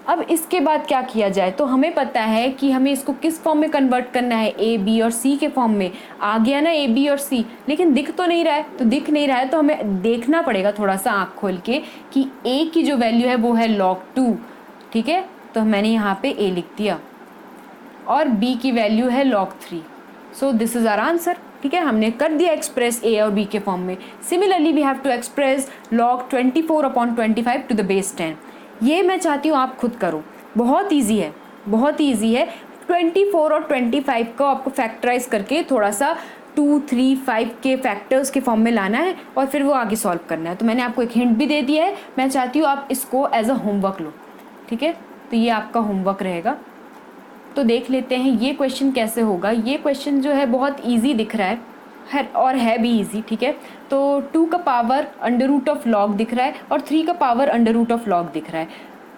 अब इसके बाद क्या किया जाए, तो हमें पता है कि हमें इसको किस फॉर्म में कन्वर्ट करना है, ए बी और सी के फॉर्म में। आ गया ना ए बी और सी, लेकिन दिख तो नहीं रहा है, तो हमें देखना पड़ेगा थोड़ा सा आँख खोल के कि ए की जो वैल्यू है वो है log 2। ठीक है, तो मैंने यहाँ पे ए लिख दिया और बी की वैल्यू है log 3। So this is our answer. ठीक है, हमने कर दिया एक्सप्रेस ए और बी के फॉर्म में। Similarly we have to express log 24/25 to the base 10। ये मैं चाहती हूँ आप खुद करो, बहुत ईजी है, बहुत ईजी है। 24 और 25 को आपको फैक्टराइज करके थोड़ा सा 2, 3, 5 के फैक्टर्स के फॉर्म में लाना है और फिर वो आगे सॉल्व करना है। तो मैंने आपको एक हिंट भी दे दिया है, मैं चाहती हूँ आप इसको एज अ होमवर्क लो। ठीक है, तो ये आपका होमवर्क रहेगा। तो देख लेते हैं ये क्वेश्चन कैसे होगा। ये क्वेश्चन जो है बहुत इजी दिख रहा है और है भी इजी। ठीक है, तो 2 का power under root of log दिख रहा है और 3 का power under root of log दिख रहा है।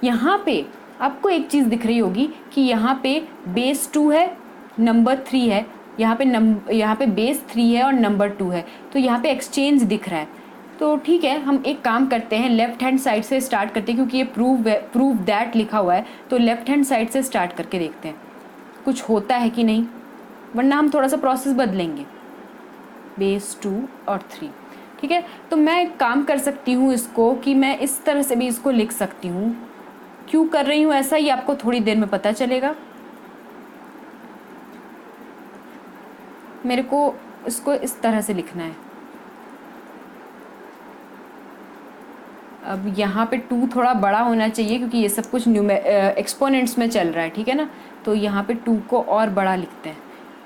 यहाँ पे आपको एक चीज़ दिख रही होगी कि यहाँ पे बेस 2 है, नंबर 3 है, यहाँ पे बेस 3 है और नंबर 2 है, तो यहाँ पे एक्सचेंज दिख रहा है। तो ठीक है, हम एक काम करते हैं, लेफ्ट हैंड साइड से स्टार्ट करते हैं, क्योंकि ये प्रूव दैट लिखा हुआ है, तो लेफ्ट हैंड साइड से स्टार्ट करके देखते हैं कुछ होता है कि नहीं, वरना हम थोड़ा सा प्रोसेस बदलेंगे। बेस 2 और 3। ठीक है, तो मैं एक काम कर सकती हूँ इसको कि मैं इस तरह से भी इसको लिख सकती हूँ। क्यों कर रही हूँ ऐसा, ये आपको थोड़ी देर में पता चलेगा। मेरे को इसको इस तरह से लिखना है। अब यहाँ पे 2 थोड़ा बड़ा होना चाहिए क्योंकि ये सब कुछ एक्सपोनेंट्स में चल रहा है। ठीक है ना, तो यहाँ पे 2 को और बड़ा लिखते हैं।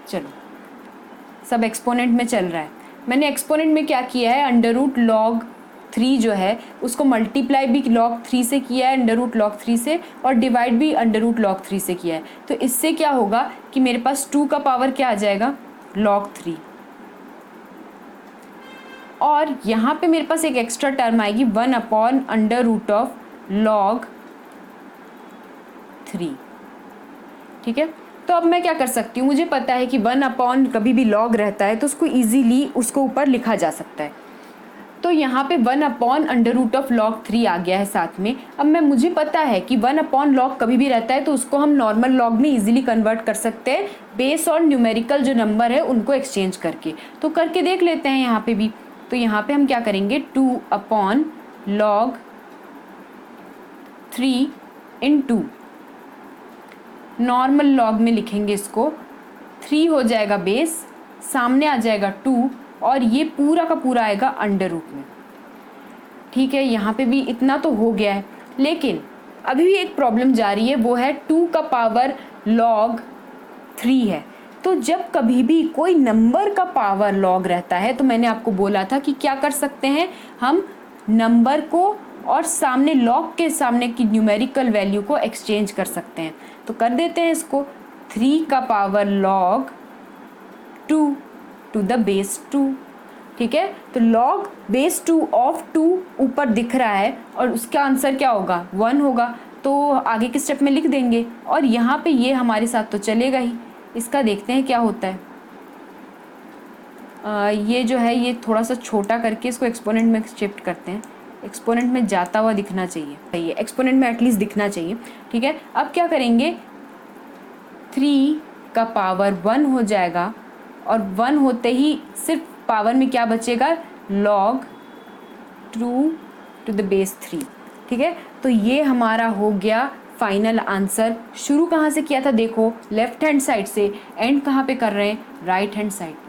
चलो, सब एक्सपोनेंट में चल रहा है। मैंने एक्सपोनेंट में क्या किया है, अंडर रूट log 3 जो है उसको मल्टीप्लाई भी log 3 से किया है, अंडर रूट log 3 से, और डिवाइड भी अंडर रूट log 3 से किया है। तो इससे क्या होगा कि मेरे पास 2 का पावर क्या आ जाएगा, log 3, और यहाँ पे मेरे पास एक एक्स्ट्रा टर्म आएगी 1/√of log 3। ठीक है, तो अब मैं क्या कर सकती हूँ, मुझे पता है कि 1 कभी भी log रहता है तो उसको इजीली उसको ऊपर लिखा जा सकता है। तो यहाँ पे 1/√of log 3 आ गया है साथ में। अब मुझे पता है कि 1/log कभी भी रहता है तो उसको हम नॉर्मल log में इजीली कन्वर्ट कर सकते हैं, बेस और न्यूमेरिकल जो नंबर है उनको एक्सचेंज करके। तो करके देख लेते हैं यहाँ पे भी। तो यहाँ पे हम क्या करेंगे, 2/log 3 इंटू नॉर्मल लॉग में लिखेंगे इसको, 3 हो जाएगा बेस, सामने आ जाएगा 2 और ये पूरा का पूरा आएगा अंडर रूट में। ठीक है, यहाँ पे भी इतना तो हो गया है, लेकिन अभी भी एक प्रॉब्लम जा रही है, वो है 2 का पावर log 3 है। तो जब कभी भी कोई नंबर का पावर log रहता है तो मैंने आपको बोला था कि क्या कर सकते हैं, हम नंबर को और सामने log के सामने की न्यूमेरिकल वैल्यू को एक्सचेंज कर सकते हैं। तो कर देते हैं इसको, 3 का power log 2 to the base 2। ठीक है, तो log बेस 2 ऑफ 2 ऊपर दिख रहा है और उसका आंसर क्या होगा, 1 होगा। तो आगे के स्टेप में लिख देंगे और यहाँ पे ये हमारे साथ तो चलेगा ही। इसका देखते हैं क्या होता है। ये जो है ये थोड़ा सा छोटा करके इसको एक्सपोनेंट में शिफ्ट करते हैं। एक्सपोनेंट में जाता हुआ दिखना चाहिए, एक्सपोनेंट में एटलीस्ट दिखना चाहिए। ठीक है, अब क्या करेंगे, 3 का पावर 1 हो जाएगा और 1 होते ही सिर्फ पावर में क्या बचेगा, log 2 to the base 3। ठीक है, तो ये हमारा हो गया फाइनल आंसर। शुरू कहाँ से किया था देखो, लेफ्ट हैंड साइड से, एंड कहाँ पे कर रहे हैं, राइट हैंड साइड पे।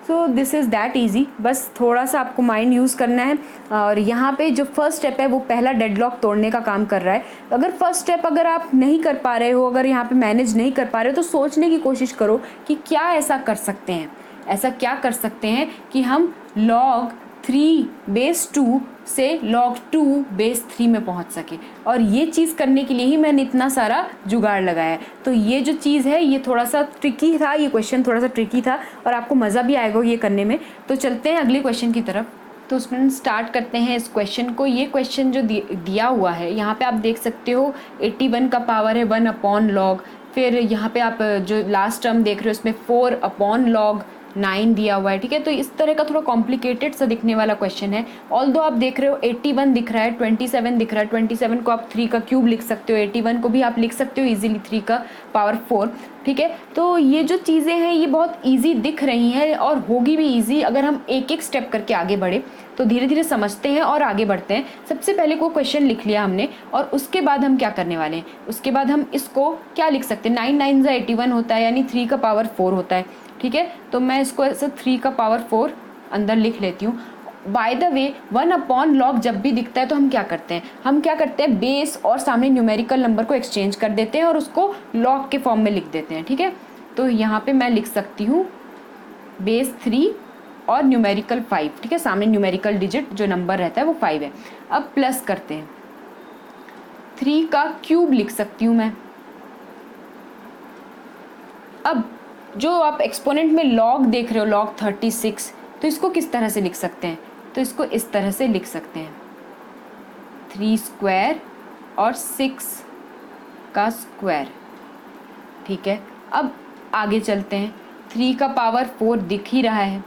So this is that easy, बस थोड़ा सा आपको माइंड यूज़ करना है। और यहाँ पे जो फर्स्ट स्टेप है वो पहला डेडलॉक तोड़ने का काम कर रहा है। अगर फर्स्ट स्टेप अगर आप नहीं कर पा रहे हो, अगर यहाँ पे मैनेज नहीं कर पा रहे हो, तो सोचने की कोशिश करो कि क्या ऐसा कर सकते हैं, ऐसा क्या कर सकते हैं कि हम log 3 base 2 से log 2 base 3 में पहुंच सके। और ये चीज़ करने के लिए ही मैंने इतना सारा जुगाड़ लगाया है। तो ये जो चीज़ है ये थोड़ा सा ट्रिकी था, ये क्वेश्चन थोड़ा सा ट्रिकी था और आपको मज़ा भी आएगा ये करने में। तो चलते हैं अगले क्वेश्चन की तरफ। तो स्टूडेंट स्टार्ट करते हैं इस क्वेश्चन को। ये क्वेश्चन जो दिया हुआ है यहाँ पे आप देख सकते हो 81 का पावर है 1/log। फिर यहाँ पे आप जो लास्ट टर्म देख रहे हो इसमें 4/log 9 दिया हुआ है। ठीक है, तो इस तरह का थोड़ा कॉम्प्लिकेटेड सा दिखने वाला क्वेश्चन है। ऑल्दो आप देख रहे हो 81 दिख रहा है, 27 दिख रहा है, 27 को आप 3 का क्यूब लिख सकते हो, 81 को भी आप लिख सकते हो इजीली 3 का पावर 4। ठीक है, तो ये जो चीज़ें हैं ये बहुत इजी दिख रही हैं और होगी भी इजी अगर हम एक एक स्टेप करके आगे बढ़े। तो धीरे धीरे समझते हैं और आगे बढ़ते हैं। सबसे पहले को क्वेश्चन लिख लिया हमने और उसके बाद हम क्या करने वाले हैं, उसके बाद हम इसको क्या लिख सकते हैं, 9 9 81 होता है, यानी 3 का पावर 4 होता है। ठीक है, तो मैं इसको ऐसे 3 का पावर 4 अंदर लिख लेती हूँ। बाय द वे 1/log जब भी दिखता है तो हम क्या करते हैं, बेस और सामने न्यूमेरिकल नंबर को एक्सचेंज कर देते हैं और उसको log के फॉर्म में लिख देते हैं। ठीक है, तो यहाँ पे मैं लिख सकती हूँ बेस 3 और न्यूमेरिकल 5। ठीक है, सामने न्यूमेरिकल डिजिट जो नंबर रहता है वो 5 है। अब प्लस करते हैं, 3 का क्यूब लिख सकती हूँ मैं। अब जो आप एक्सपोनेंट में log देख रहे हो log 36, तो इसको किस तरह से लिख सकते हैं, तो इसको इस तरह से लिख सकते हैं 3 स्क्वायर और 6 का स्क्वायर। ठीक है, अब आगे चलते हैं, 3 का पावर 4 दिख ही रहा है।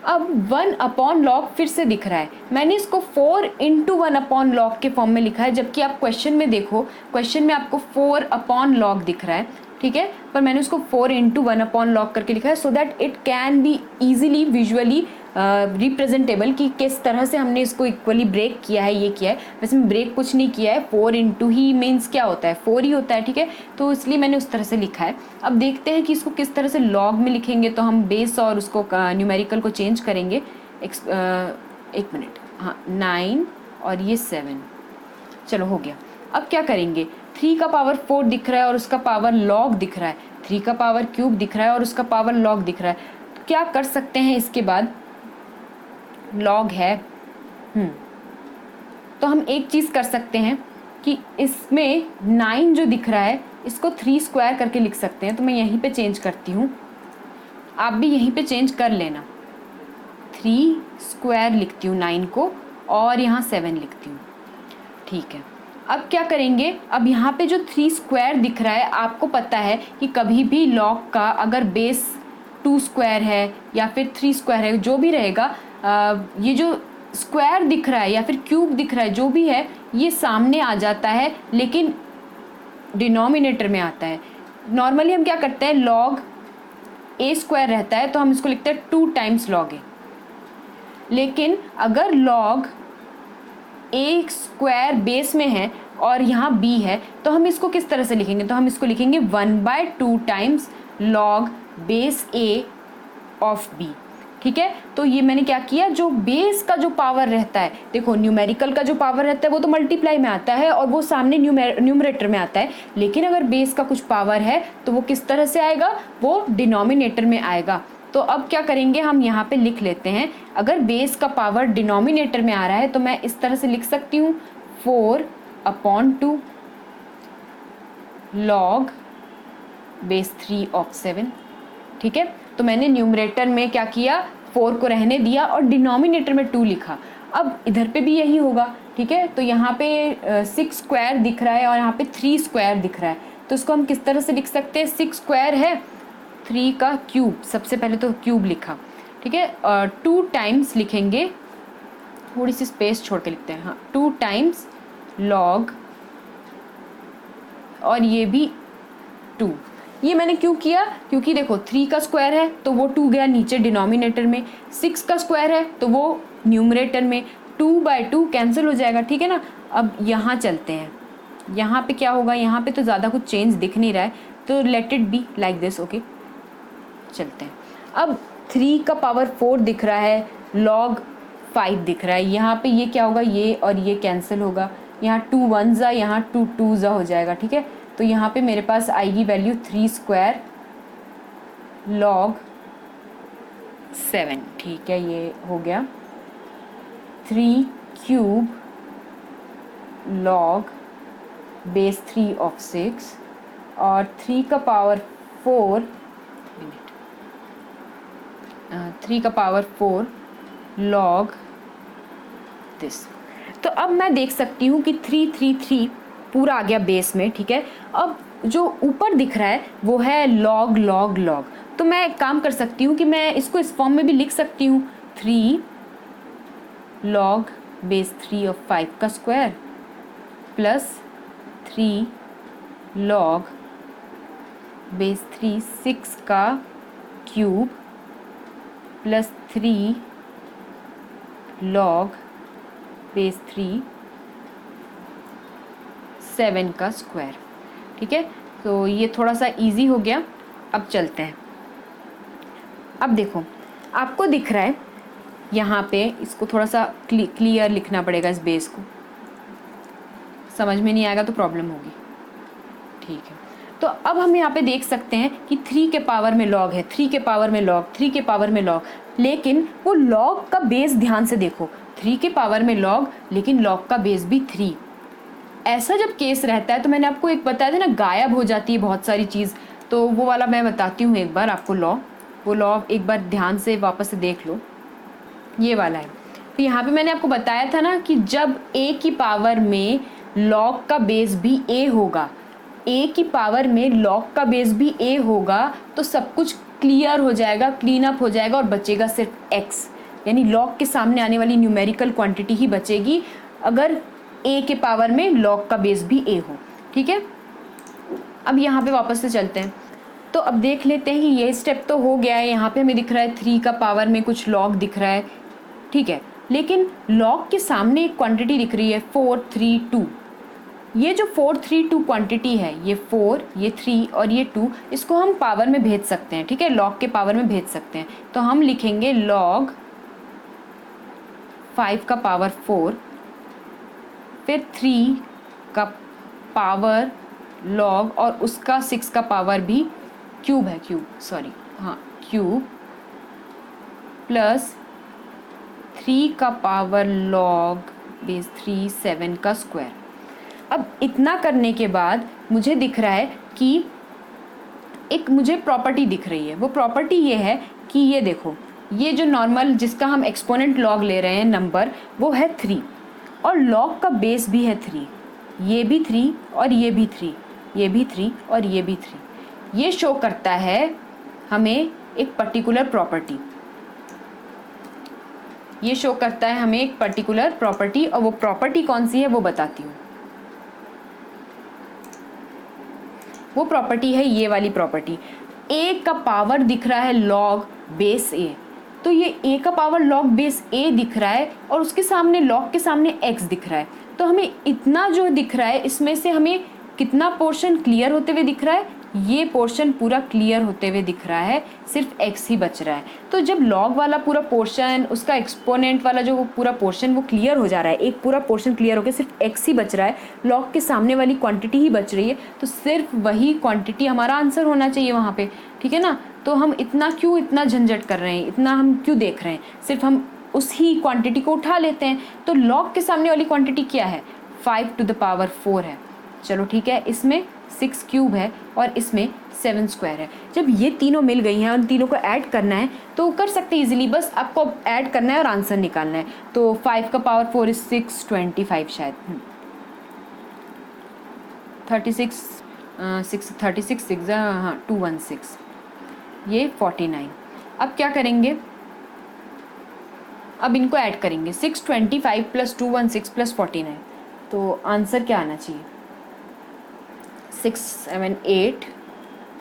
अब 1/log फिर से दिख रहा है, मैंने इसको 4 × 1/log के फॉर्म में लिखा है, जबकि आप क्वेश्चन में देखो, क्वेश्चन में आपको 4/log दिख रहा है। ठीक है, पर मैंने उसको 4 × 1/log करके लिखा है so that it can be easily visually representable कि किस तरह से हमने इसको इक्वली ब्रेक किया है, ये किया है। वैसे मैं ब्रेक कुछ नहीं किया है, 4 × ही मीन्स क्या होता है, 4 ही होता है। ठीक है, तो इसलिए मैंने उस तरह से लिखा है। अब देखते हैं कि इसको किस तरह से log में लिखेंगे। तो हम बेस और उसको न्यूमेरिकल को चेंज करेंगे। एक मिनट, हाँ 9 और ये 7, चलो हो गया। अब क्या करेंगे, 3 का पावर 4 दिख रहा है और उसका पावर log दिख रहा है, 3 का पावर क्यूब दिख रहा है और उसका पावर log दिख रहा है। तो क्या कर सकते हैं, इसके बाद log है तो हम एक चीज़ कर सकते हैं कि इसमें 9 जो दिख रहा है इसको 3 स्क्वायर करके लिख सकते हैं। तो मैं यहीं पे चेंज करती हूँ, आप भी यहीं पे चेंज कर लेना। 3 स्क्वायर लिखती हूँ 9 को और यहाँ 7 लिखती हूँ। ठीक है, अब क्या करेंगे, अब यहाँ पे जो 3 स्क्वायर दिख रहा है, आपको पता है कि कभी भी log का अगर बेस 2 स्क्वायर है या फिर 3 स्क्वायर है, जो भी रहेगा, ये जो स्क्वायर दिख रहा है या फिर क्यूब दिख रहा है, जो भी है, ये सामने आ जाता है लेकिन डिनोमिनेटर में आता है। नॉर्मली हम क्या करते हैं, log a स्क्वायर रहता है तो हम इसको लिखते हैं 2 टाइम्स log a। लेकिन अगर log a स्क्वायर बेस में है और यहाँ b है तो हम इसको किस तरह से लिखेंगे, तो हम इसको लिखेंगे 1/2 times log base a of b। ठीक है, तो ये मैंने क्या किया, जो बेस का जो पावर रहता है, देखो न्यूमेरिकल का जो पावर रहता है वो तो मल्टीप्लाई में आता है और वो सामने न्यूमरेटर में आता है, लेकिन अगर बेस का कुछ पावर है तो वो किस तरह से आएगा, वो डिनोमिनेटर में आएगा। तो अब क्या करेंगे, हम यहाँ पे लिख लेते हैं, अगर बेस का पावर डिनोमिनेटर में आ रहा है तो मैं इस तरह से लिख सकती हूँ 4/2 log बेस 3 ऑफ 7। ठीक है, तो मैंने न्यूमरेटर में क्या किया, 4 को रहने दिया और डिनोमिनेटर में 2 लिखा। अब इधर पे भी यही होगा। ठीक है, तो यहाँ पे 6 स्क्वायर दिख रहा है और यहाँ पे 3 स्क्वायर दिख रहा है, तो इसको हम किस तरह से लिख सकते हैं, 6 स्क्वायर है, 3 का क्यूब, सबसे पहले तो क्यूब लिखा। ठीक है, 2 टाइम्स लिखेंगे, थोड़ी सी स्पेस छोड़ के लिखते हैं, हाँ 2 टाइम्स log और ये भी 2। ये मैंने क्यों किया, क्योंकि देखो 3 का स्क्वायर है तो वो 2 गया नीचे डिनोमिनेटर में, 6 का स्क्वायर है तो वो न्यूमरेटर में, 2/2 कैंसिल हो जाएगा, ठीक है ना। अब यहाँ चलते हैं, यहाँ पे क्या होगा, यहाँ पे तो ज़्यादा कुछ चेंज दिख नहीं रहा है, तो let it be like this, okay. चलते हैं, अब 3 का पावर 4 दिख रहा है, log 5 दिख रहा है, यहाँ पे ये क्या होगा, ये और ये कैंसिल होगा, यहाँ 2 1 यहाँ 2 2 हो जाएगा, ठीक है। तो यहाँ पे मेरे पास आएगी वैल्यू 3 स्क्वायर log 7, ठीक है, ये हो गया 3 क्यूब log बेस 3 ऑफ 6 और 3 का पावर 4 3 का पावर 4 log दिस। तो अब मैं देख सकती हूँ कि 3 3 3 पूरा आ गया बेस में, ठीक है। अब जो ऊपर दिख रहा है वो है log log log, तो मैं एक काम कर सकती हूँ कि मैं इसको इस फॉर्म में भी लिख सकती हूँ, 3 log बेस 3 ऑफ 5 का स्क्वायर प्लस 3 log बेस 3 6 का क्यूब प्लस 3 log बेस 3 7 का स्क्वायर, ठीक है। तो ये थोड़ा सा इजी हो गया। अब चलते हैं, अब देखो आपको दिख रहा है यहाँ पे, इसको थोड़ा सा क्लियर लिखना पड़ेगा, इस बेस को, समझ में नहीं आएगा तो प्रॉब्लम होगी, ठीक है। तो अब हम यहाँ पे देख सकते हैं कि 3 के पावर में log है, 3 के पावर में log, 3 के पावर में log, लेकिन वो log का बेस ध्यान से देखो, 3 के पावर में log लेकिन log का बेस भी 3। ऐसा जब केस रहता है तो मैंने आपको एक बताया था ना, गायब हो जाती है बहुत सारी चीज़, तो वो वाला मैं बताती हूँ एक बार आपको लॉ, वो लॉ एक बार ध्यान से वापस से देख लो, ये वाला है। तो यहाँ पे मैंने आपको बताया था ना कि जब a की पावर में log का बेस भी a होगा, a की पावर में log का बेस भी a होगा, तो सब कुछ क्लियर हो जाएगा, क्लीन अप हो जाएगा और बचेगा सिर्फ x, यानी log के सामने आने वाली न्यूमेरिकल क्वांटिटी ही बचेगी अगर a के पावर में log का बेस भी a हो, ठीक है। अब यहाँ पे वापस से चलते हैं, तो अब देख लेते हैं कि ये स्टेप तो हो गया है, यहाँ पे हमें दिख रहा है 3 का पावर में कुछ log दिख रहा है, ठीक है, लेकिन log के सामने एक क्वांटिटी दिख रही है 4 3 2। ये जो 4 3 2 क्वांटिटी है, ये 4 ये 3 और ये 2, इसको हम पावर में भेज सकते हैं, ठीक है, log के पावर में भेज सकते हैं। तो हम लिखेंगे log 5 का पावर 4 फिर 3 का पावर log और उसका 6 का पावर भी क्यूब है, क्यूब प्लस 3 का पावर log बेस 3 7 का स्क्वायर। अब इतना करने के बाद मुझे दिख रहा है कि एक मुझे प्रॉपर्टी दिख रही है, वो प्रॉपर्टी ये है कि ये देखो, ये जो नॉर्मल जिसका हम एक्सपोनेंट log ले रहे हैं नंबर, वो है 3 और log का बेस भी है 3, ये भी 3 और ये भी 3, ये भी 3 और ये भी 3। ये शो करता है हमें एक पर्टिकुलर प्रॉपर्टी, ये शो करता है हमें एक पर्टिकुलर प्रॉपर्टी, और वो प्रॉपर्टी कौन सी है वो बताती हूँ। वो प्रॉपर्टी है ये वाली प्रॉपर्टी, a का पावर दिख रहा है log बेस a, तो ये a का पावर log बेस a दिख रहा है और उसके सामने log के सामने x दिख रहा है, तो हमें इतना जो दिख रहा है इसमें से हमें कितना पोर्शन क्लियर होते हुए दिख रहा है, ये पोर्शन पूरा क्लियर होते हुए दिख रहा है, सिर्फ x ही बच रहा है। तो जब log वाला पूरा पोर्शन, उसका एक्सपोनेंट वाला जो पूरा पोर्शन वो क्लियर हो जा रहा है, एक पूरा पोर्शन क्लियर होकर सिर्फ x ही बच रहा है, log के सामने वाली क्वांटिटी ही बच रही है, तो सिर्फ वही क्वांटिटी हमारा आंसर होना चाहिए वहाँ पे, ठीक है ना। तो हम इतना झंझट कर रहे हैं, इतना हम क्यों देख रहे हैं, सिर्फ हम उसी क्वांटिटी को उठा लेते हैं। तो log के सामने वाली क्वांटिटी क्या है, 5 टू द पावर 4 है, चलो ठीक है, इसमें 6 क्यूब है और इसमें 7 स्क्वायर है। जब ये तीनों मिल गई हैं, उन तीनों को ऐड करना है तो कर सकते हैं इजीली, बस आपको ऐड करना है और आंसर निकालना है। तो 5 का पावर 4 इज 6 25 शायद 36 6 हाँ 216, ये 49। अब क्या करेंगे, अब इनको ऐड करेंगे, 625 प्लस 216 प्लस 49, तो आंसर क्या आना चाहिए, 6 7 8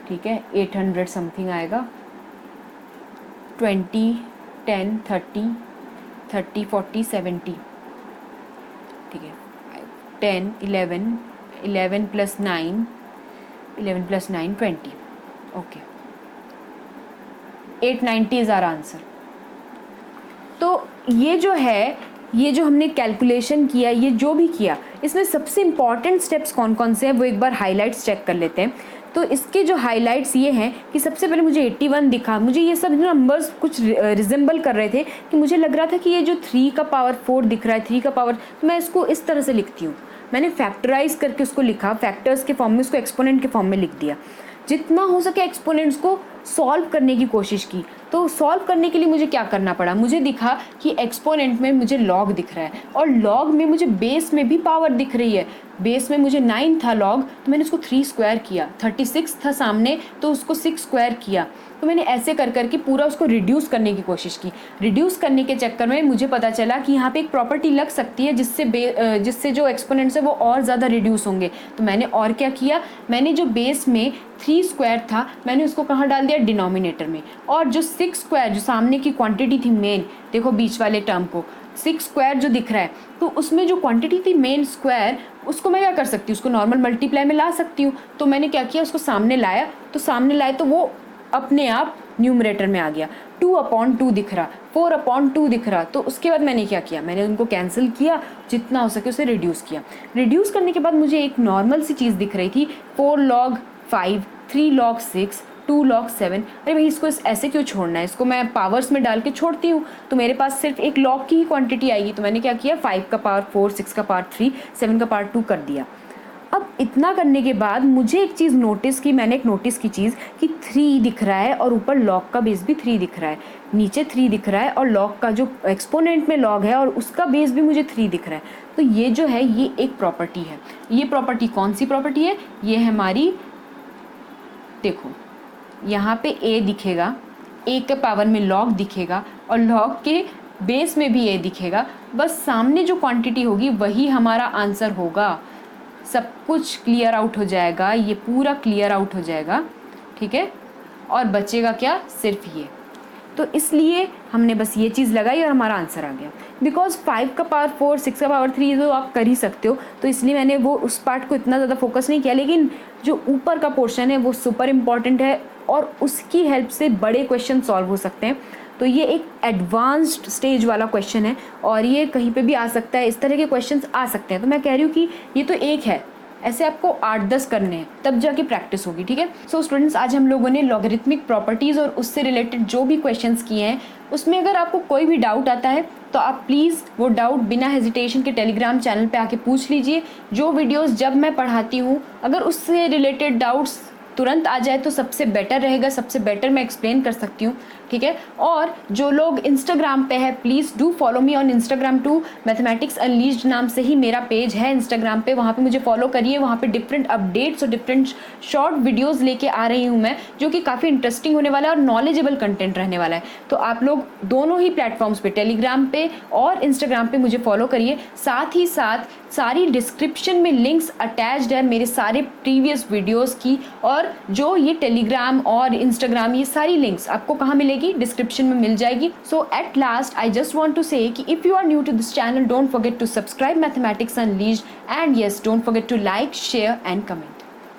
ठीक है, 800 समथिंग आएगा, 20, 10, 30, 30, 40, 70, ठीक है, 10, 11, 11 + 9, 11 + 9, 20, ओके, 890 इज़ आवर आंसर। तो ये जो है, ये जो हमने कैलकुलेशन किया, ये जो भी किया, इसमें सबसे इम्पॉर्टेंट स्टेप्स कौन कौन से हैं वो एक बार हाइलाइट्स चेक कर लेते हैं। तो इसके जो हाइलाइट्स ये हैं कि सबसे पहले मुझे 81 दिखा, मुझे ये सब नंबर्स कुछ रिजेंबल कर रहे थे कि मुझे लग रहा था कि ये जो 3 का पावर 4 दिख रहा है, 3 का पावर, तो मैं इसको इस तरह से लिखती हूँ, मैंने फैक्टराइज करके उसको लिखा, फैक्टर्स के फॉर्म में, उसको एक्सपोनेंट के फॉर्म में लिख दिया, जितना हो सके एक्सपोनेंट्स को सॉल्व करने की कोशिश की। तो सॉल्व करने के लिए मुझे क्या करना पड़ा, मुझे दिखा कि एक्सपोनेंट में मुझे लॉग दिख रहा है और लॉग में मुझे बेस में भी पावर दिख रही है। बेस में मुझे 9 था लॉग, तो मैंने उसको 3 स्क्वायर किया, 36 था सामने तो उसको 6 स्क्वायर किया। तो मैंने ऐसे कर करके पूरा उसको रिड्यूस करने की कोशिश की। रिड्यूस करने के चक्कर में मुझे पता चला कि यहाँ पे एक प्रॉपर्टी लग सकती है जिससे जो एक्सपोनेंट्स है वो और ज़्यादा रिड्यूस होंगे। तो मैंने और क्या किया, मैंने जो बेस में 3 स्क्वायर था मैंने उसको कहाँ डाल दिया, डिनोमिनेटर में, और जो 6 स्क्वायर जो सामने की क्वांटिटी थी मेन, देखो बीच वाले टर्म को 6 स्क्वायर जो दिख रहा है, तो उसमें जो क्वांटिटी थी मेन स्क्वायर, उसको मैं क्या कर सकती हूँ, उसको नॉर्मल मल्टीप्लाई में ला सकती हूँ। तो मैंने क्या किया, उसको सामने लाया, तो सामने लाए तो वो अपने आप न्यूमरेटर में आ गया, 2/2 दिख रहा, 4/2 दिख रहा। तो उसके बाद मैंने क्या किया, मैंने उनको कैंसिल किया, जितना हो सके उसे रिड्यूस किया। रिड्यूस करने के बाद मुझे एक नॉर्मल सी चीज़ दिख रही थी, 4 log 5, 3 log 6, 2 log 7। अरे भाई इसको ऐसे क्यों छोड़ना है, इसको मैं पावर्स में डाल के छोड़ती हूँ तो मेरे पास सिर्फ एक लॉग की ही क्वांटिटी आएगी। तो मैंने क्या किया, 5 का पावर 4, 6 का पावर 3, 7 का पावर 2 कर दिया। अब इतना करने के बाद मुझे एक चीज़ नोटिस की, मैंने एक नोटिस की चीज़ कि 3 दिख रहा है और ऊपर लॉग का बेस भी 3 दिख रहा है, नीचे 3 दिख रहा है और लॉग का जो एक्सपोनेंट में लॉग है और उसका बेस भी मुझे 3 दिख रहा है। तो ये जो है ये एक प्रॉपर्टी है। ये प्रॉपर्टी कौन सी प्रॉपर्टी है, ये है हमारी, देखो यहाँ पे a दिखेगा, a के पावर में लॉग दिखेगा और लॉग के बेस में भी a दिखेगा, बस सामने जो क्वांटिटी होगी वही हमारा आंसर होगा। सब कुछ क्लियर आउट हो जाएगा, ये पूरा क्लियर आउट हो जाएगा, ठीक है, और बचेगा क्या, सिर्फ ये। तो इसलिए हमने बस ये चीज़ लगाई और हमारा आंसर आ गया। बिकॉज 5 का पावर 4, 6 का पावर 3 तो आप कर ही सकते हो, तो इसलिए मैंने वो उस पार्ट को इतना ज़्यादा फोकस नहीं किया, लेकिन जो ऊपर का पोर्शन है वो सुपर इम्पॉर्टेंट है और उसकी हेल्प से बड़े क्वेश्चन सॉल्व हो सकते हैं। तो ये एक एडवांस्ड स्टेज वाला क्वेश्चन है और ये कहीं पे भी आ सकता है, इस तरह के क्वेश्चंस आ सकते हैं। तो मैं कह रही हूँ कि ये तो एक है, ऐसे आपको 8-10 करने हैं तब जाके प्रैक्टिस होगी, ठीक है। सो स्टूडेंट्स, आज हम लोगों ने लॉगरिथमिक प्रॉपर्टीज़ और उससे रिलेटेड जो भी क्वेश्चंस किए हैं, उसमें अगर आपको कोई भी डाउट आता है तो आप प्लीज़ वो डाउट बिना हेजिटेशन के टेलीग्राम चैनल पे आके पूछ लीजिए। जो वीडियोस जब मैं पढ़ाती हूँ अगर उससे रिलेटेड डाउट्स तुरंत आ जाए तो सबसे बेटर रहेगा, सबसे बेटर मैं एक्सप्लेन कर सकती हूँ, ठीक है। और जो लोग इंस्टाग्राम पे है, please do follow me on Instagram too, mathematics unleashed नाम से ही मेरा पेज है इंस्टाग्राम पे, वहाँ पे मुझे फॉलो करिए। वहाँ पे डिफरेंट अपडेट्स और डिफरेंट शॉर्ट वीडियोज़ लेके आ रही हूँ मैं, जो कि काफ़ी इंटरेस्टिंग होने वाला है और नॉलेजेबल कंटेंट रहने वाला है। तो आप लोग दोनों ही प्लेटफॉर्म्स पे, टेलीग्राम पे और इंस्टाग्राम पे मुझे फॉलो करिए। साथ ही साथ सारी डिस्क्रिप्शन में लिंक्स अटैच्ड है मेरे सारे प्रीवियस वीडियोज़ की, और जो ये टेलीग्राम और इंस्टाग्राम, ये सारी लिंक्स आपको कहाँ मिलेगी, डिस्क्रिप्शन में मिल जाएगी। So at last I just want to say कि if you are new to this channel, don't forget to subscribe mathematics unleashed, and yes, don't forget to like, share and comment.